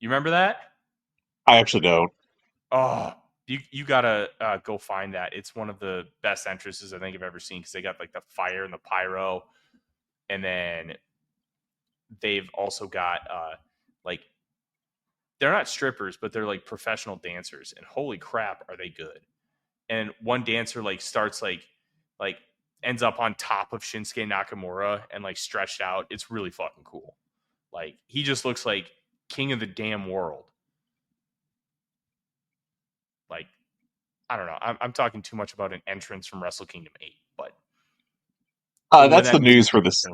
You remember that? I actually don't. Oh, you gotta go find that. It's one of the best entrances I think I've ever seen because they got like the fire and the pyro, and then they've also got like they're not strippers, but they're like professional dancers, and holy crap, are they good? And one dancer like starts like ends up on top of Shinsuke Nakamura and like stretched out. It's really fucking cool. Like he just looks like king of the damn world. Like I don't know. I'm talking too much about an entrance from Wrestle Kingdom 8, but That's the news for this.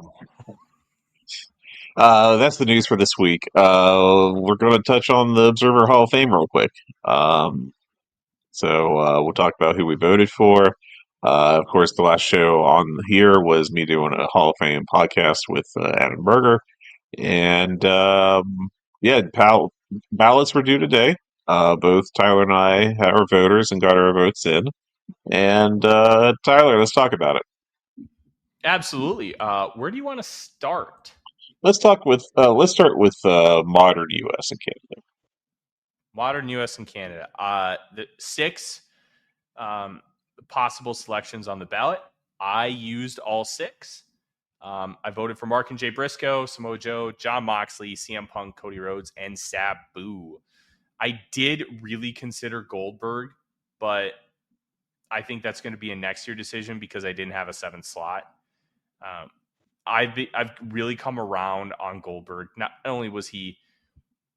That's the news for this week. We're going to touch on the Observer Hall of Fame real quick. We'll talk about who we voted for. Of course, the last show on here was me doing a Hall of Fame podcast with Adam Berger. And ballots were due today. Both Tyler and I are voters and got our votes in. And Tyler, let's talk about it. Absolutely. Where do you want to start? Let's start with modern U.S. and Canada. Modern U.S. and Canada. The 6 possible selections on the ballot. I used all 6. I voted for Mark and Jay Briscoe, Samoa Joe, Jon Moxley, CM Punk, Cody Rhodes, and Sabu. I did really consider Goldberg, but I think that's going to be a next year decision because I didn't have a 7th slot. I've really come around on Goldberg. Not only was he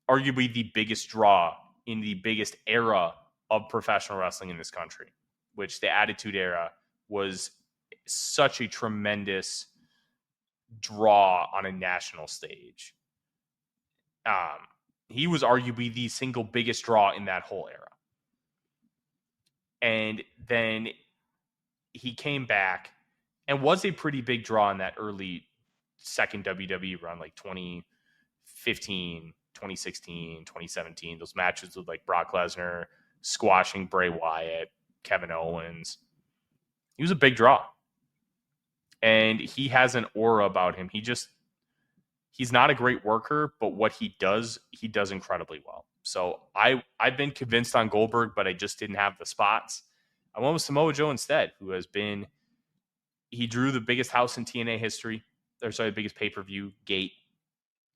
arguably the biggest draw in the biggest era of professional wrestling in this country, which the Attitude Era was such a tremendous draw on a national stage. He was arguably the single biggest draw in that whole era. And then he came back and was a pretty big draw in that early second WWE run, like 2015, 2016, 2017. Those matches with like Brock Lesnar, squashing Bray Wyatt, Kevin Owens. He was a big draw. And he has an aura about him. He's not a great worker, but what he does incredibly well. So I've been convinced on Goldberg, but I just didn't have the spots. I went with Samoa Joe instead, he drew the biggest house in TNA history. The biggest pay-per-view gate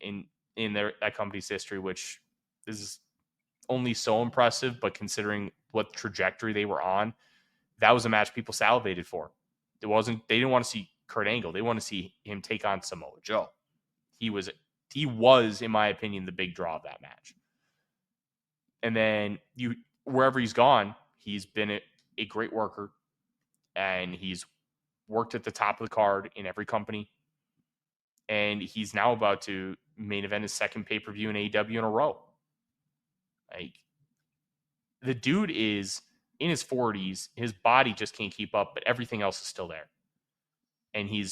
in that company's history, which is only so impressive, but considering what trajectory they were on, that was a match people salivated for. They didn't want to see Kurt Angle. They want to see him take on Samoa Joe. He was, in my opinion, the big draw of that match. And then wherever he's gone, he's been a great worker, and he's worked at the top of the card in every company. And he's now about to main event his second pay-per-view in AEW in a row. Like, the dude is in his 40s. His body just can't keep up, but everything else is still there. And he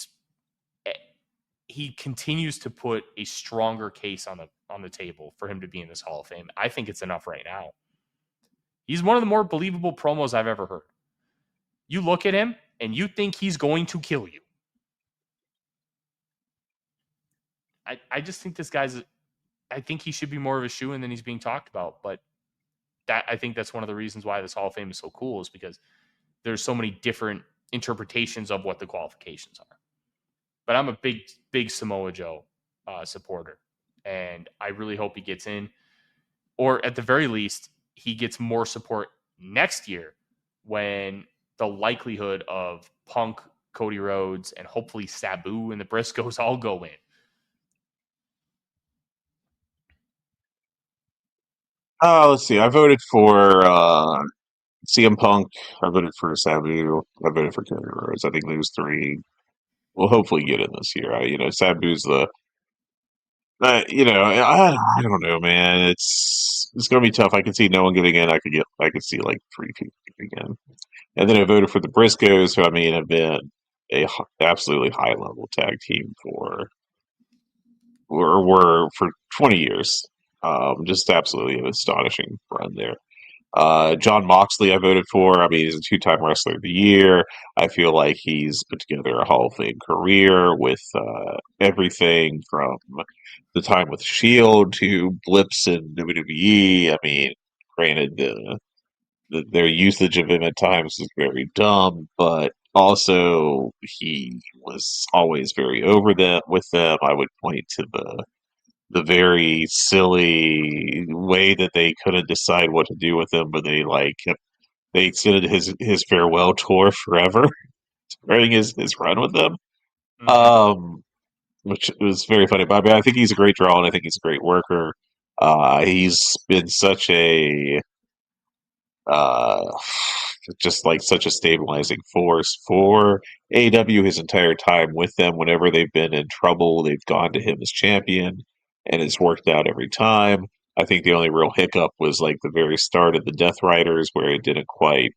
continues to put a stronger case on the table for him to be in this Hall of Fame. I think it's enough right now. He's one of the more believable promos I've ever heard. You look at him and you think he's going to kill you. I just think this guy's, I think he should be more of a shoo-in than he's being talked about. But I think that's one of the reasons why this Hall of Fame is so cool, is because there's so many different interpretations of what the qualifications are. But I'm a big Samoa Joe supporter, and I really hope he gets in, or at the very least, he gets more support next year when the likelihood of Punk, Cody Rhodes, and hopefully Sabu and the Briscoes all go in. Let's see. I voted for CM Punk. I voted for Sabu. I voted for Cody Rhodes. I think those 3 will hopefully get in this year. Sabu's the. I don't know, man. It's gonna be tough. I can see no one getting in. I could see like 3 people getting in. And then I voted for the Briscoes, who have been absolutely high level tag team were for 20 years. Just absolutely an astonishing run there. John Moxley, I voted for. I mean, he's a two-time Wrestler of the Year. I feel like he's put together a Hall of Fame career with everything from the time with Shield to blips in WWE. I mean, granted, their usage of him at times is very dumb, but also he was always very over them with them. I would point to the very silly way that they couldn't decide what to do with him, but they extended his farewell tour forever during his run with them. Mhm. Which was very funny. But I mean, I think he's a great draw, and I think he's a great worker. He's been such a uh, just like such a stabilizing force for AEW his entire time with them. Whenever they've been in trouble, they've gone to him as champion, and it's worked out every time. I think the only real hiccup was like the very start of the Death Riders, where it didn't quite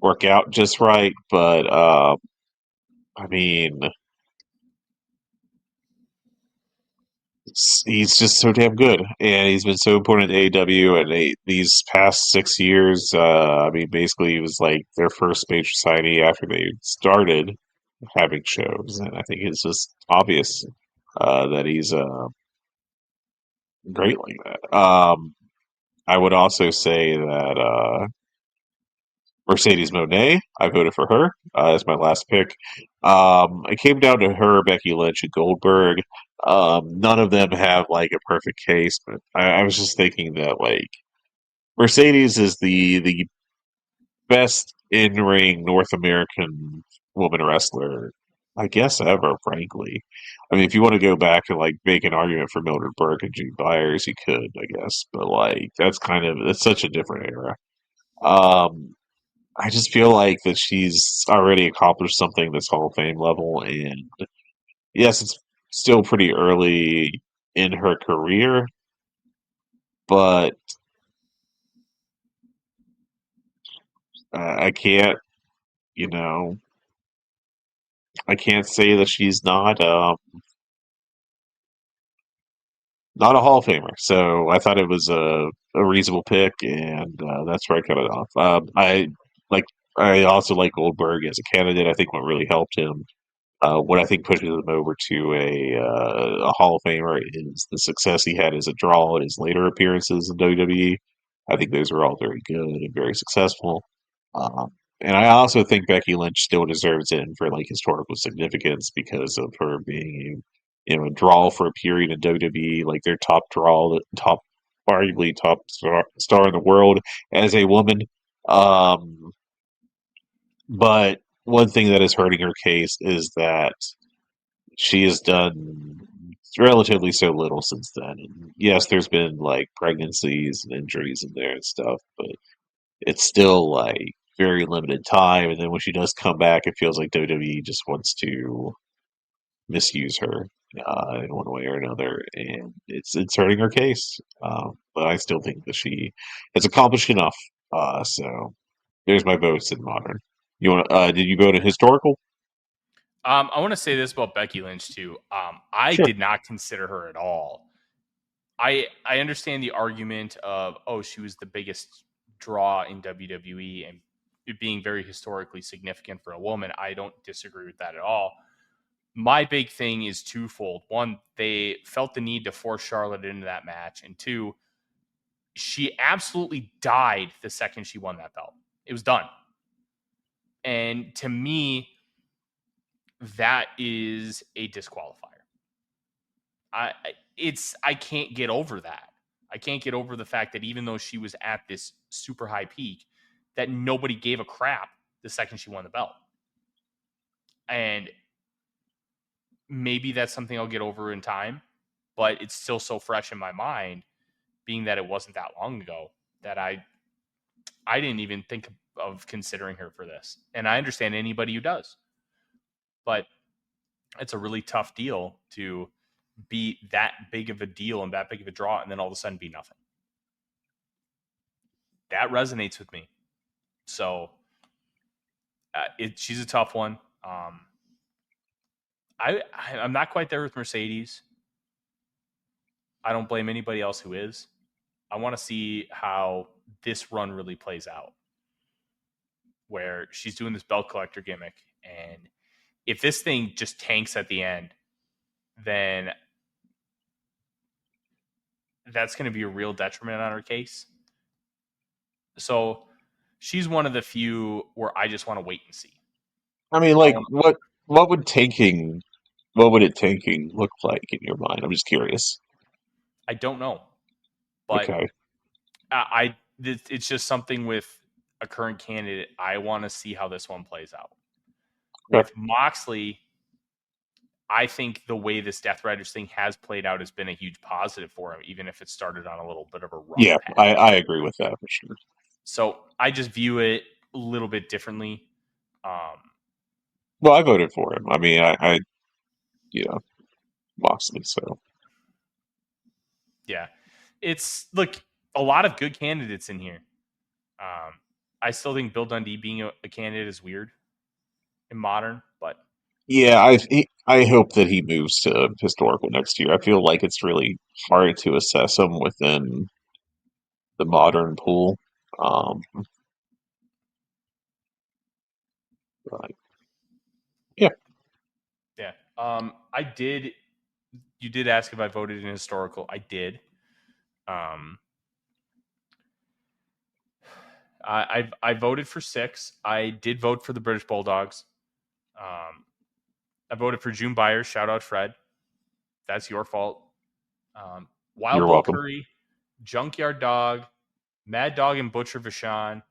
work out just right. But I mean, he's just so damn good, and he's been so important to AEW. And these past 6 years, I mean, basically, he was like their first major signee after they started having shows, and I think it's just obvious that he's great like that. I would also say that Mercedes Moné, I voted for her as my last pick. It came down to her, Becky Lynch, and Goldberg. None of them have like a perfect case, but I was just thinking that like Mercedes is the best in ring North American woman wrestler, I guess ever. Frankly, I mean, if you want to go back and like make an argument for Mildred Burke and Jean Byers, you could, I guess, but like that's such a different era. Um, I just feel like that she's already accomplished something that's Hall of Fame level, and yes, it's still pretty early in her career, but I can't, you know, I can't say that she's not a Hall of Famer. So I thought it was a reasonable pick, and that's where I cut it off. Like, I also like Goldberg as a candidate. I think what really helped him. What I think pushes him over to a Hall of Famer is the success he had as a draw in his later appearances in WWE. I think those were all very good and very successful. Um, and I also think Becky Lynch still deserves it for like historical significance because of her being a draw for a period in WWE, like their top draw, top arguably top star in the world as a woman. Um, but one thing that is hurting her case is that she has done relatively so little since then. And yes, there's been like pregnancies and injuries in there and stuff, but it's still like very limited time. And then when she does come back, it feels like WWE just wants to misuse her in one way or another, and it's hurting her case. But I still think that she has accomplished enough. So there's my votes in modern. You want? Did you vote in historical? I want to say this about Becky Lynch too. I Sure. did not consider her at all. I understand the argument of, oh, she was the biggest draw in WWE and it being very historically significant for a woman. I don't disagree with that at all. My big thing is twofold. One, they felt the need to force Charlotte into that match, and two, she absolutely died the second she won that belt. It was done. And to me, that is a disqualifier. I I can't get over that. I can't get over the fact that even though she was at this super high peak, that nobody gave a crap the second she won the belt. And maybe that's something I'll get over in time, but it's still so fresh in my mind, being that it wasn't that long ago, that I didn't even think of considering her for this. And I understand anybody who does. But it's a really tough deal to be that big of a deal and that big of a draw and then all of a sudden be nothing. That resonates with me. So she's a tough one. I'm not quite there with Mercedes. I don't blame anybody else who is. I want to see how this run really plays out, where she's doing this belt collector gimmick. And if this thing just tanks at the end, then that's going to be a real detriment on her case. So she's one of the few where I just want to wait and see. I mean, like, what would tanking look like in your mind? I'm just curious. I don't know, but Okay. It's just something with a current candidate. I want to see how this one plays out. Okay. With Moxley, I think the way this Death Riders thing has played out has been a huge positive for him, even if it started on a little bit of a rough Yeah, patch. I agree with that for sure. So I just view it a little bit differently. Well, I voted for him. I mean, I Moxley. So Yeah, it's look a lot of good candidates in here. I still think Bill Dundee being a candidate is weird in modern, but yeah, I hope that he moves to historical next year. I feel like it's really hard to assess him within the modern pool. But, yeah. yeah. I did. You did ask if I voted in historical. I did. I voted for 6. I did vote for the British Bulldogs. I voted for June Byers. Shout out Fred. That's your fault. Wild You're Bill welcome. Curry, Junkyard Dog, Mad Dog and Butcher Vachon,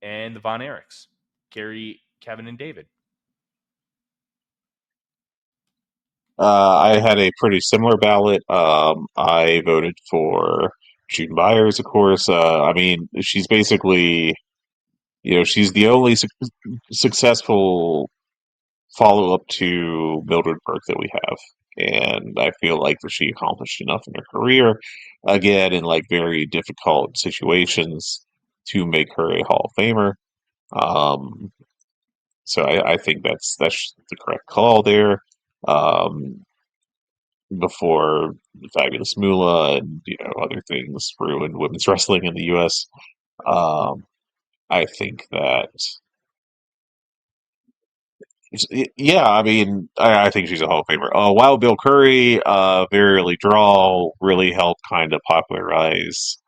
and the Von Erichs, Gary, Kevin, and David. I had a pretty similar ballot. I voted for June Byers, of course. I mean, she's basically, she's the only successful follow up to Mildred Burke that we have. And I feel like that she accomplished enough in her career, again, in like very difficult situations to make her a Hall of Famer. Um, so I think that's the correct call there. Um, before the Fabulous Moolah and other things ruined women's wrestling in the U.S. I think that yeah, I mean, I think she's a Hall of Famer. Wild Bill Curry, very early draw, really helped kind of popularize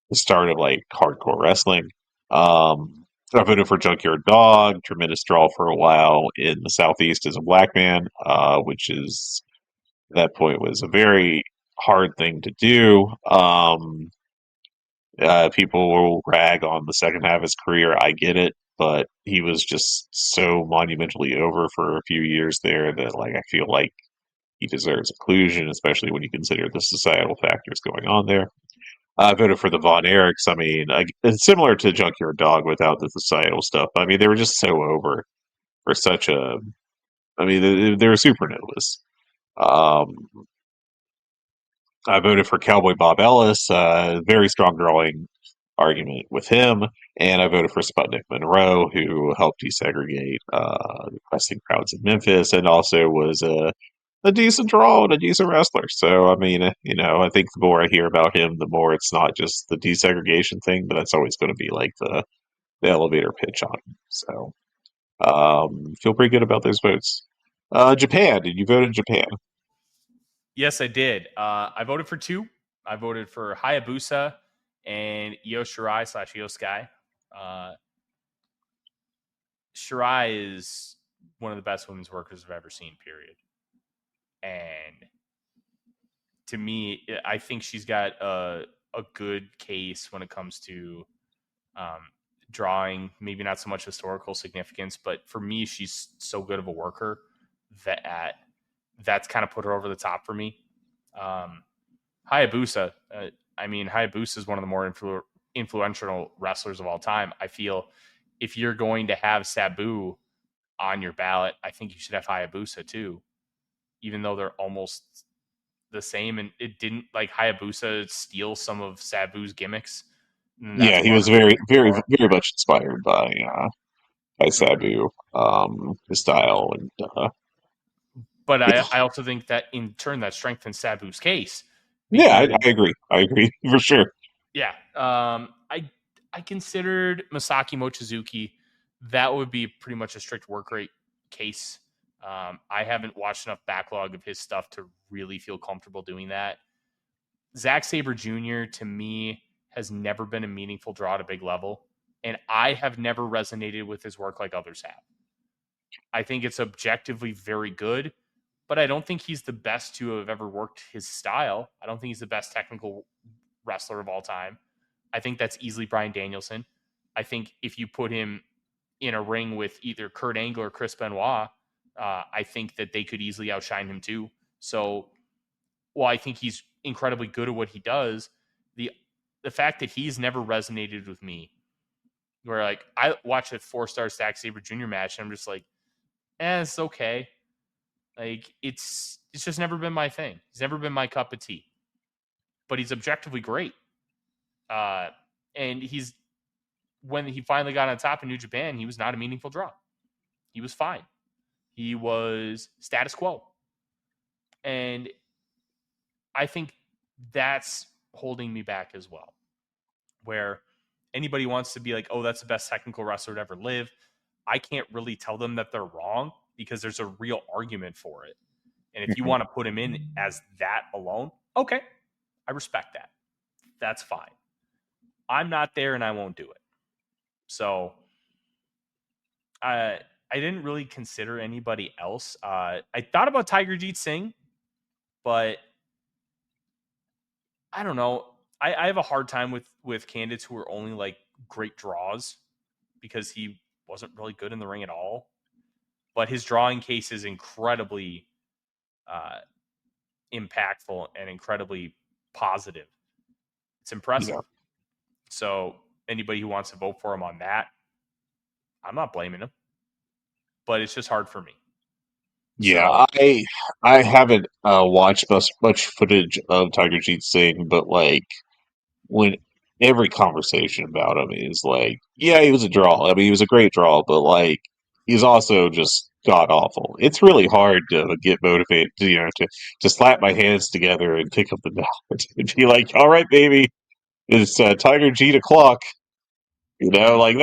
the start of like hardcore wrestling. I voted for Junkyard Dog, tremendous draw for a while in the Southeast as a black man, which is at that point was a very hard thing to do. People will rag on the second half of his career. I get it, but he was just so monumentally over for a few years there that, like, I feel like he deserves inclusion, especially when you consider the societal factors going on there. I voted for the Von Erichs. I mean, it's similar to Junkyard Dog without the societal stuff. I mean, they were just so over for such a. I mean, they were supernovas. Um, I voted for Cowboy Bob Ellis. Very strong drawing argument with him, and I voted for Sputnik Monroe, who helped desegregate the wrestling crowds in Memphis, and also was a decent draw and a decent wrestler. So, I mean, I think the more I hear about him, the more it's not just the desegregation thing, but that's always going to be like the elevator pitch on him. So, feel pretty good about those votes. Japan, did you vote in Japan? Yes, I did. I voted for 2. I voted for Hayabusa and Io Shirai / Io Sky. Shirai is one of the best women's workers I've ever seen, period. And to me, I think she's got a good case when it comes to drawing, maybe not so much historical significance, but for me, she's so good of a worker that's kind of put her over the top for me. Hayabusa, Hayabusa is one of the more influential wrestlers of all time. I feel if you're going to have Sabu on your ballot, I think you should have Hayabusa too, even though they're almost the same. And it didn't like Hayabusa steal some of Sabu's gimmicks. Yeah, he was very, very, very much inspired by by Sabu, his style, and But yeah, I also think that in turn that strengthens Sabu's case yeah, because I agree. I agree for sure. yeah, I considered Masaki Mochizuki. That would be pretty much a strict work rate case. I haven't watched enough backlog of his stuff to really feel comfortable doing that. Zack Sabre Jr. to me has never been a meaningful draw at a big level, and I have never resonated with his work like others have. I think it's objectively very good, but I don't think he's the best to have ever worked his style. I don't think he's the best technical wrestler of all time. I think that's easily Bryan Danielson. I think if you put him in a ring with either Kurt Angle or Chris Benoit, I think that they could easily outshine him too. So, while I think he's incredibly good at what he does, the fact that he's never resonated with me, where like I watch a 4-star Zack Sabre Jr. match and I'm just like, it's okay. Like it's just never been my thing. He's never been my cup of tea. But he's objectively great. And when he finally got on top in New Japan, he was not a meaningful draw. He was fine. He was status quo. And I think that's holding me back as well. Where anybody wants to be like, oh, that's the best technical wrestler to ever live. I can't really tell them that they're wrong because there's a real argument for it. And if you want to put him in as that alone, okay, I respect that. That's fine. I'm not there and I won't do it. So I didn't really consider anybody else. I thought about Tiger Jeet Singh, but I don't know. I have a hard time with candidates who are only like great draws because he wasn't really good in the ring at all. But his drawing case is incredibly impactful and incredibly positive. It's impressive. Yeah. So anybody who wants to vote for him on that, I'm not blaming him. But it's just hard for me. Yeah, I haven't watched much footage of Tiger Jeet Singh, but like when every conversation about him is like, yeah, he was a draw. I mean, he was a great draw, but like he's also just god awful. It's really hard to get motivated, to slap my hands together and pick up the ballot and be like, all right, baby, it's Tiger Jeet o'clock. Like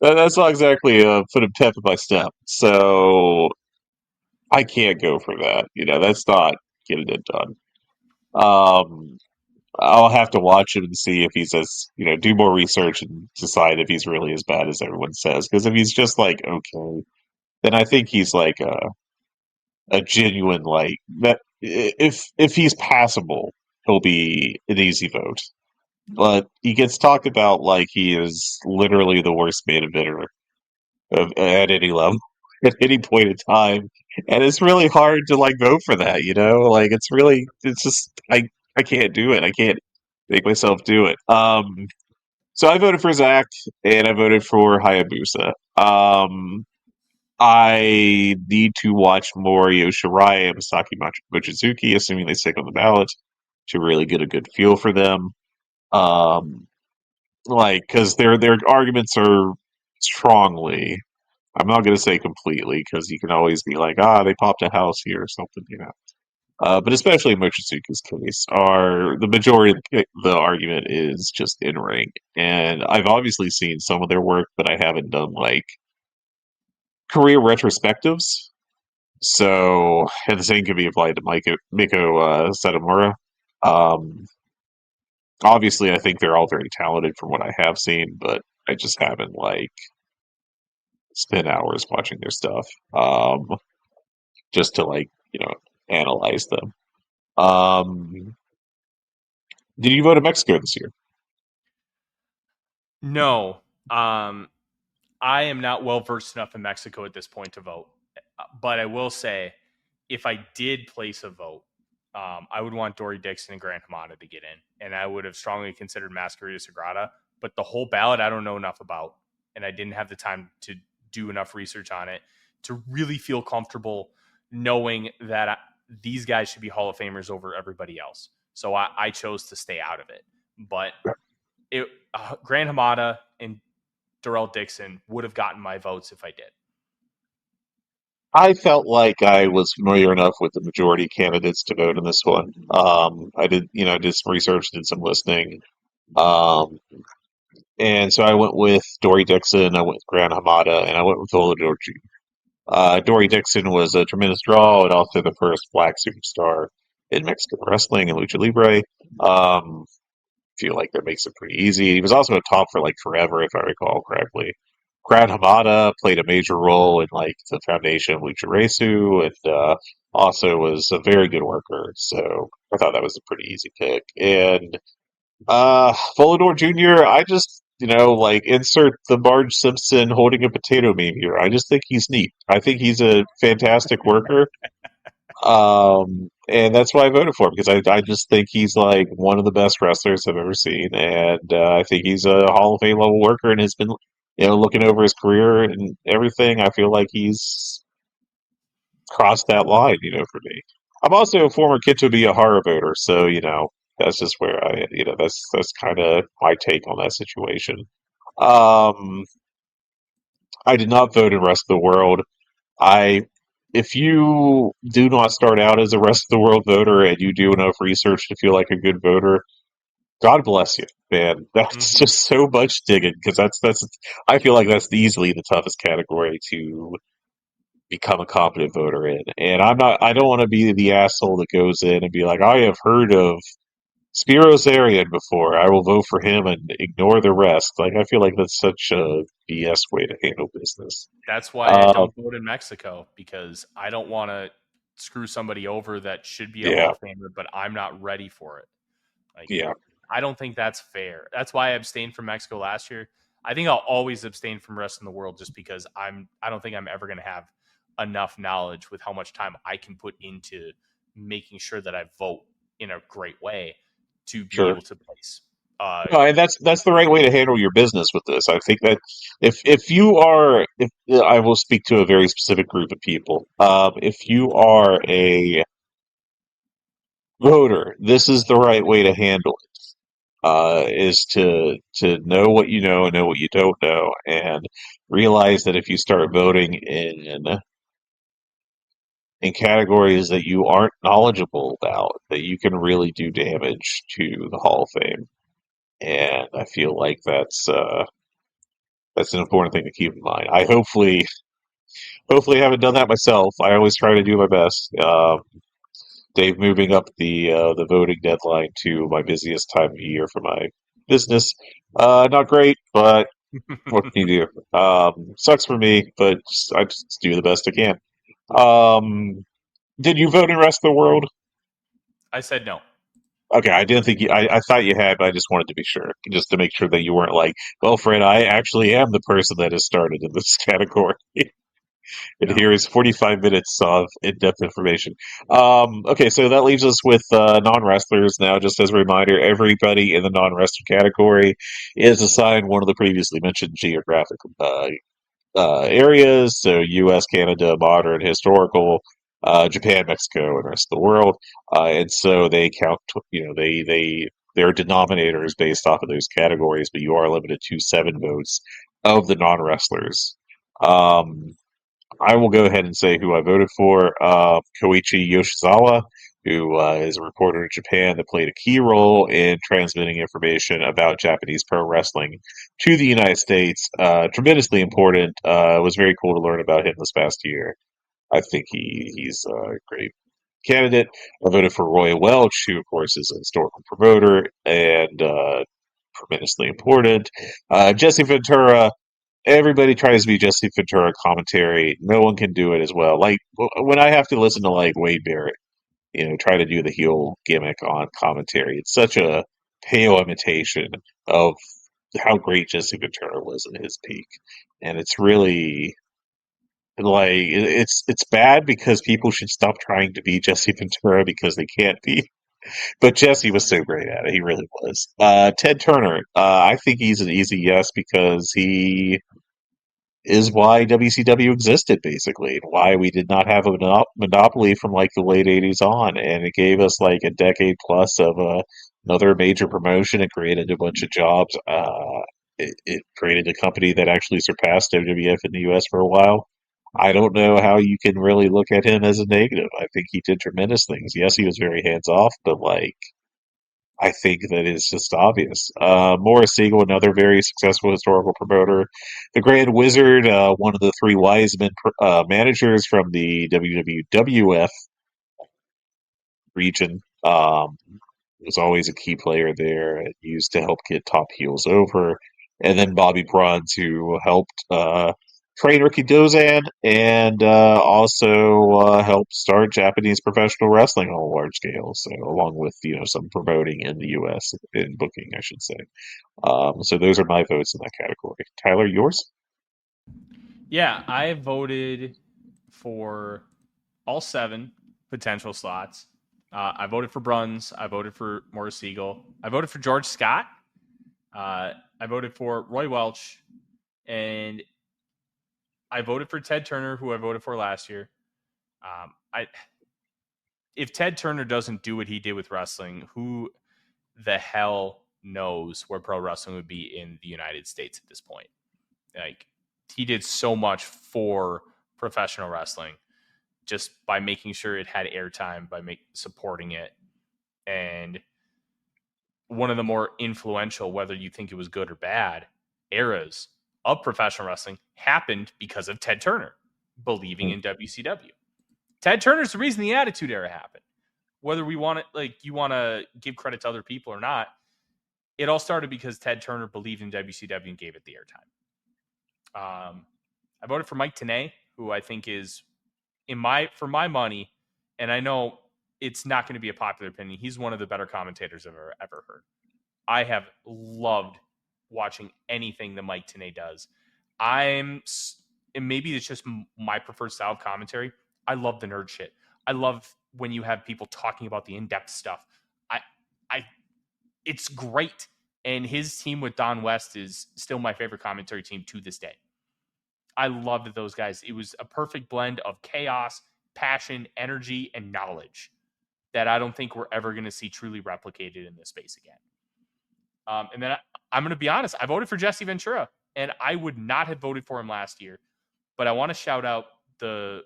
that's not exactly a foot of pep in my step. So I can't go for that. That's not getting it done. Um, I'll have to watch him and see if he's do more research and decide if he's really as bad as everyone says. Because if he's just like okay, then I think he's like a genuine like that. If he's passable, he'll be an easy vote. But he gets talked about like he is literally the worst main eventer at any level at any point in time, and it's really hard to like vote for that. Like it's just I can't do it. I can't make myself do it. So I voted for Zach, and I voted for Hayabusa. I need to watch more Yoshirai and Mochizuki, assuming they stick on the ballot, to really get a good feel for them. Um, because their arguments are strongly. I'm not going to say completely because you can always be like, they popped a house here or something. But especially in Mochizuki's case, the majority of the argument is just in ring, and I've obviously seen some of their work, but I haven't done like career retrospectives. So, and the same can be applied to Miko Satomura. Um, Obviously, I think they're all very talented from what I have seen, but I just haven't like spent hours watching their stuff. Just to like analyze them. Um, did you go to Mexico this year? No. I am not well versed enough in Mexico at this point to vote. But I will say, if I did place a vote, I would want Dory Dixon and Grant Hamada to get in. And I would have strongly considered Masquerita Sagrada. But the whole ballot, I don't know enough about. And I didn't have the time to do enough research on it to really feel comfortable knowing that these guys should be Hall of Famers over everybody else. So I chose to stay out of it. But Grant Hamada and Darrell Dixon would have gotten my votes if I did. I felt like I was familiar enough with the majority candidates to vote in this one. I did some research, did some listening. Um, and so I went with Dory Dixon, I went with Gran Hamada, and I went with Volador Jr. Dory Dixon was a tremendous draw and also the first black superstar in Mexican wrestling and lucha libre. Feel like that makes it pretty easy. He was also a top for like forever, if I recall correctly. Gran Hamada played a major role in like the foundation of Lucha Resu, and also was a very good worker. So I thought that was a pretty easy pick. And Volador Jr., I just like insert the Marge Simpson holding a potato meme here. I just think he's neat. I think he's a fantastic worker. And that's why I voted for him because I just think he's like one of the best wrestlers I've ever seen, and I think he's a Hall of Fame level worker and has been, looking over his career and everything. I feel like he's crossed that line, for me. I'm also a former Kito horror voter, so that's just where that's kind of my take on that situation. Um, I did not vote in Rest of the World. I If you do not start out as a rest of the world voter and you do enough research to feel like a good voter, God bless you, man. That's just so much digging because that's I feel like that's easily the toughest category to become a competent voter in. And I don't want to be the asshole that goes in and be like, I have heard of Spiros Arian before. I will vote for him and ignore the rest. Like I feel like that's such a BS way to handle business. That's why I don't vote in Mexico, because I don't want to screw somebody over that should be a Hall of Famer, but I'm not ready for it. Like, I don't think that's fair. That's why I abstained from Mexico last year. I think I'll always abstain from the rest of the world just because I don't think I'm ever going to have enough knowledge with how much time I can put into making sure that I vote in a great way to be able to place. No, and that's the right way to handle your business with this. I think that if I will speak to a very specific group of people, if you are a voter, this is the right way to handle it. Is to know what you know and know what you don't know, and realize that if you start voting in categories that you aren't knowledgeable about, that you can really do damage to the Hall of Fame. And I feel like that's an important thing to keep in mind. I hopefully haven't done that myself. I always try to do my best. Dave moving up the voting deadline to my busiest time of year for my business. Not great, but what can you do? Sucks for me, but I just do the best I can. Did you vote in the rest of the world? I said no. Okay, I didn't think I thought you had, but I just wanted to be sure, just to make sure that you weren't like, well, Fred, I actually am the person that has started in this category. And here is 45 minutes of in-depth information. Okay, so that leaves us with non-wrestlers now. Just as a reminder, everybody in the non-wrestler category is assigned one of the previously mentioned geographic areas. So U.S., Canada, modern, historical, Japan, Mexico, and the rest of the world. And so they count, their denominators based off of those categories, but you are limited to 7 votes of the non-wrestlers. I will go ahead and say who I voted for. Koichi Yoshizawa, who is a reporter in Japan that played a key role in transmitting information about Japanese pro wrestling to the United States. Tremendously important. It was very cool to learn about him this past year. I think he's a great candidate. I voted for Roy Welch, who, of course, is a historical promoter and tremendously important. Jesse Ventura. Everybody tries to be Jesse Ventura commentary. No one can do it as well. Like when I have to listen to like Wade Barrett, try to do the heel gimmick on commentary, it's such a pale imitation of how great Jesse Ventura was in his peak, and it's really like it's bad because people should stop trying to be Jesse Ventura because they can't be. But Jesse was so great at it; he really was. Ted Turner, I think he's an easy yes because he is why WCW existed, basically, and why we did not have a monopoly from like the late '80s on, and it gave us like a decade plus of another major promotion. It created a bunch of jobs. it created a company that actually surpassed WWF in the US for a while. I don't know how you can really look at him as a negative. I think he did tremendous things. Yes, he was very hands off, but like I think that it's just obvious. Morris Siegel, another very successful historical promoter, the Grand Wizard, one of the three wise men managers from the WWF region. Was always a key player there and used to help get top heels over. And then Bobby Bronze, who helped train Ricky Dozan and also helped start Japanese professional wrestling on a large scale. So, along with some promoting in the U.S. in booking, I should say. So those are my votes in that category. Tyler, yours? Yeah, I voted for all 7 potential slots. I voted for Bruns. I voted for Morris Siegel. I voted for George Scott. I voted for Roy Welch. And I voted for Ted Turner, who I voted for last year. If Ted Turner doesn't do what he did with wrestling, who the hell knows where pro wrestling would be in the United States at this point? Like, he did so much for professional wrestling just by making sure it had airtime, by supporting it. And one of the more influential, whether you think it was good or bad, eras of professional wrestling happened because of Ted Turner believing in WCW. Ted Turner's the reason the Attitude Era happened. Whether we want it, you want to give credit to other people or not, it all started because Ted Turner believed in WCW and gave it the airtime. I voted for Mike Tenay, who I think is, for my money, and I know it's not going to be a popular opinion, he's one of the better commentators I've ever heard. I have loved watching anything that Mike Tenay does. And maybe it's just my preferred style of commentary. I love the nerd shit. I love when you have people talking about the in-depth stuff. It's great. And his team with Don West is still my favorite commentary team to this day. I loved those guys. It was a perfect blend of chaos, passion, energy, and knowledge that I don't think we're ever going to see truly replicated in this space again. And then I'm going to be honest, I voted for Jesse Ventura, and I would not have voted for him last year. But I want to shout out the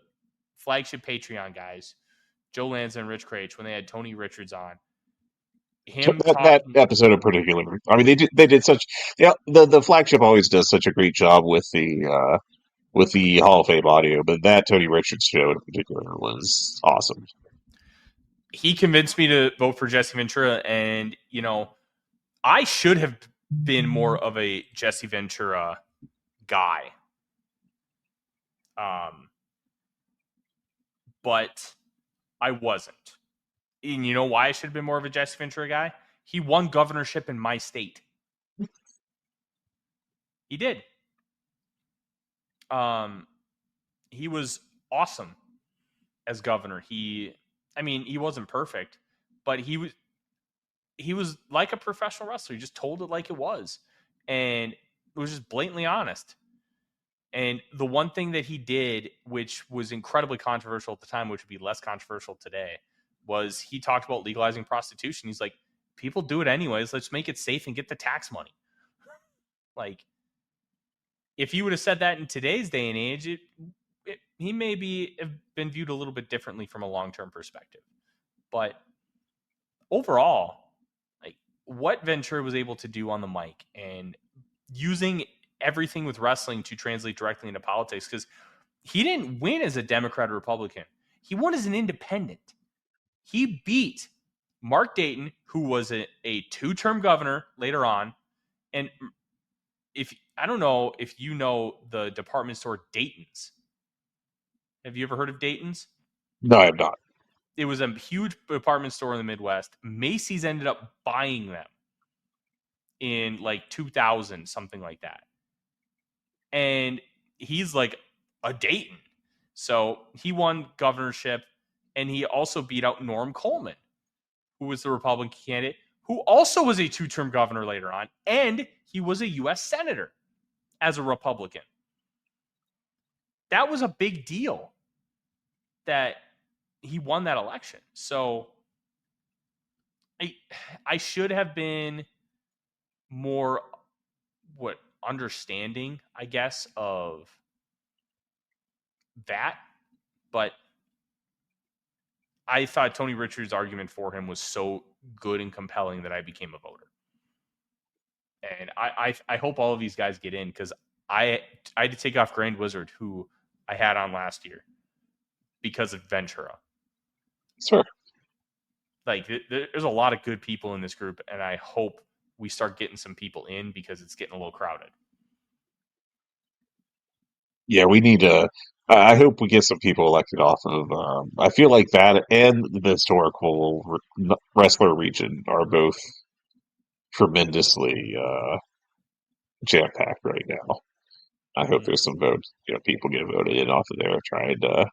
flagship Patreon guys, Joe Lanza and Rich Craich, when they had Tony Richards on. That episode in particular, I mean, they did such. Yeah, the flagship always does such a great job with the Hall of Fame audio, but that Tony Richards show in particular was awesome. He convinced me to vote for Jesse Ventura, and I should have been more of a Jesse Ventura guy. But I wasn't. And you know why I should have been more of a Jesse Ventura guy? He won governorship in my state. He did. He was awesome as governor. He wasn't perfect, but he was like a professional wrestler. He just told it like it was. And it was just blatantly honest. And the one thing that he did, which was incredibly controversial at the time, which would be less controversial today, was he talked about legalizing prostitution. He's like, people do it anyways. Let's make it safe and get the tax money. Like, if he would have said that in today's day and age, he maybe have been viewed a little bit differently from a long-term perspective. But overall, like, what Ventura was able to do on the mic and using everything with wrestling to translate directly into politics, because he didn't win as a Democrat or Republican. He won as an independent. He beat Mark Dayton, who was a 2-term governor later on. And I don't know if you know the department store Dayton's. Have you ever heard of Dayton's? No, I have not. It was a huge department store in the Midwest. Macy's ended up buying them in 2000, something like that. And he's like a Dayton. So he won governorship, and he also beat out Norm Coleman, who was the Republican candidate, who also was a 2-term governor later on, and he was a U.S. senator as a Republican. That was a big deal that he won that election. So I should have been more understanding, I guess, of that. But I thought Tony Richards' argument for him was so good and compelling that I became a voter. And I hope all of these guys get in, because I had to take off Grand Wizard, who I had on last year, because of Ventura. Sure. Like, there's a lot of good people in this group, and I hope we start getting some people in, because it's getting a little crowded. Yeah, we need to. I hope we get some people elected off of. I feel like that and the historical wrestler region are both tremendously jam packed right now. I hope there's some votes. People get voted in off of there, trying to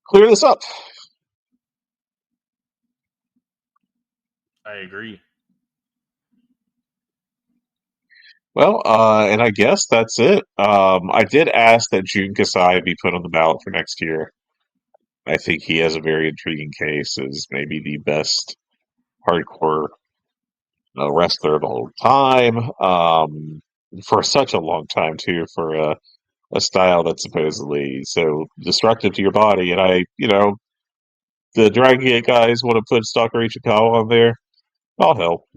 clear this up. I agree. Well, and I guess that's it. I did ask that Jun Kasai be put on the ballot for next year. I think he has a very intriguing case as maybe the best hardcore wrestler of all time. For such a long time, too, for a style that's supposedly so destructive to your body. And the Dragon Gate guys want to put Stalker Ichikawa on there. I'll help.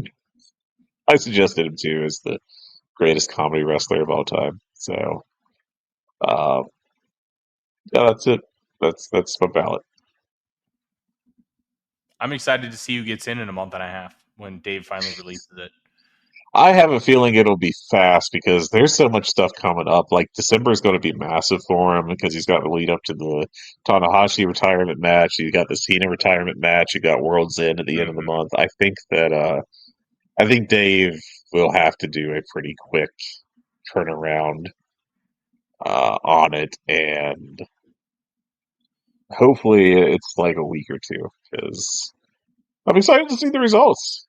I suggested him, too, as the greatest comedy wrestler of all time. So, yeah, that's it. That's my ballot. I'm excited to see who gets in a month and a half when Dave finally releases it. I have a feeling it'll be fast because there's so much stuff coming up. Like, December is going to be massive for him because he's got the lead up to the Tanahashi retirement match. You got the Cena retirement match. You got World's End at the end of the month. I think Dave will have to do a pretty quick turnaround on it, and hopefully it's like a week or two because I'm excited to see the results.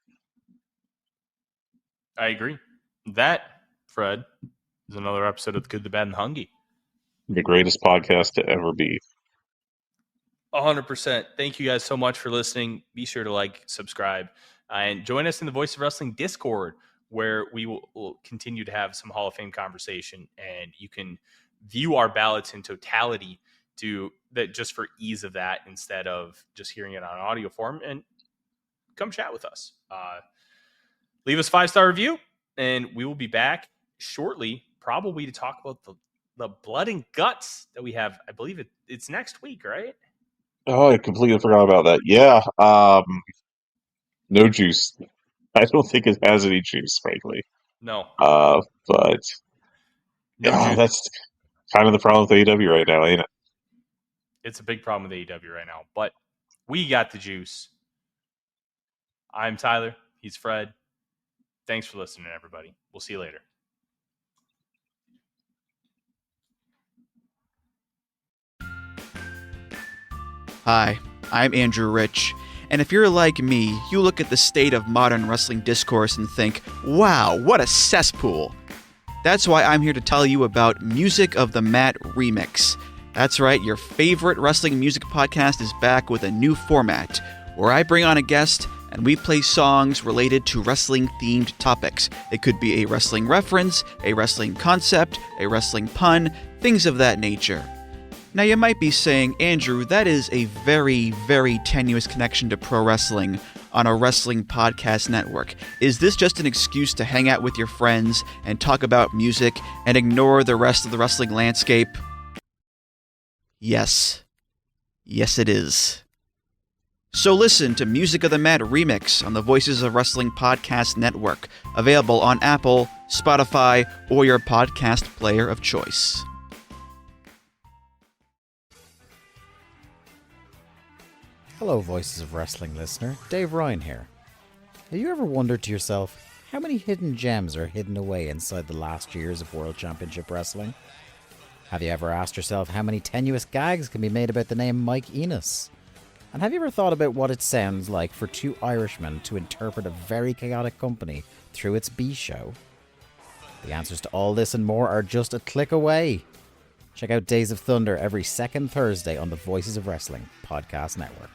I agree. That, Fred, is another episode of The Good, the Bad, and the Hungee. The greatest podcast to ever be. 100%. Thank you guys so much for listening. Be sure to like, subscribe, and join us in the Voice of Wrestling Discord, where we will continue to have some Hall of Fame conversation, and you can view our ballots in totality just for ease of that, instead of just hearing it on audio form, and come chat with us. Leave us a 5-star review, and we will be back shortly, probably to talk about the blood and guts that we have. I believe it's next week, right? Oh, I completely forgot about that. Yeah. No juice. I don't think it has any juice, frankly. No. But No juice. That's kind of the problem with AEW right now, ain't it? It's a big problem with AEW right now, but we got the juice. I'm Tyler. He's Fred. Thanks for listening, everybody. We'll see you later. Hi, I'm Andrew Rich, and if you're like me, you look at the state of modern wrestling discourse and think, wow, what a cesspool. That's why I'm here to tell you about Music of the Mat Remix. That's right, your favorite wrestling music podcast is back with a new format, where I bring on a guest and we play songs related to wrestling-themed topics. It could be a wrestling reference, a wrestling concept, a wrestling pun, things of that nature. Now you might be saying, Andrew, that is a very, very tenuous connection to pro wrestling on a wrestling podcast network. Is this just an excuse to hang out with your friends and talk about music and ignore the rest of the wrestling landscape? Yes. Yes, it is. So listen to Music of the Mat Remix on the Voices of Wrestling Podcast Network, available on Apple, Spotify, or your podcast player of choice. Hello, Voices of Wrestling listener. Dave Ryan here. Have you ever wondered to yourself how many hidden gems are hidden away inside the last years of World Championship Wrestling? Have you ever asked yourself how many tenuous gags can be made about the name Mike Enos? And have you ever thought about what it sounds like for two Irishmen to interpret a very chaotic company through its B-show? The answers to all this and more are just a click away. Check out Days of Thunder every second Thursday on the Voices of Wrestling Podcast Network.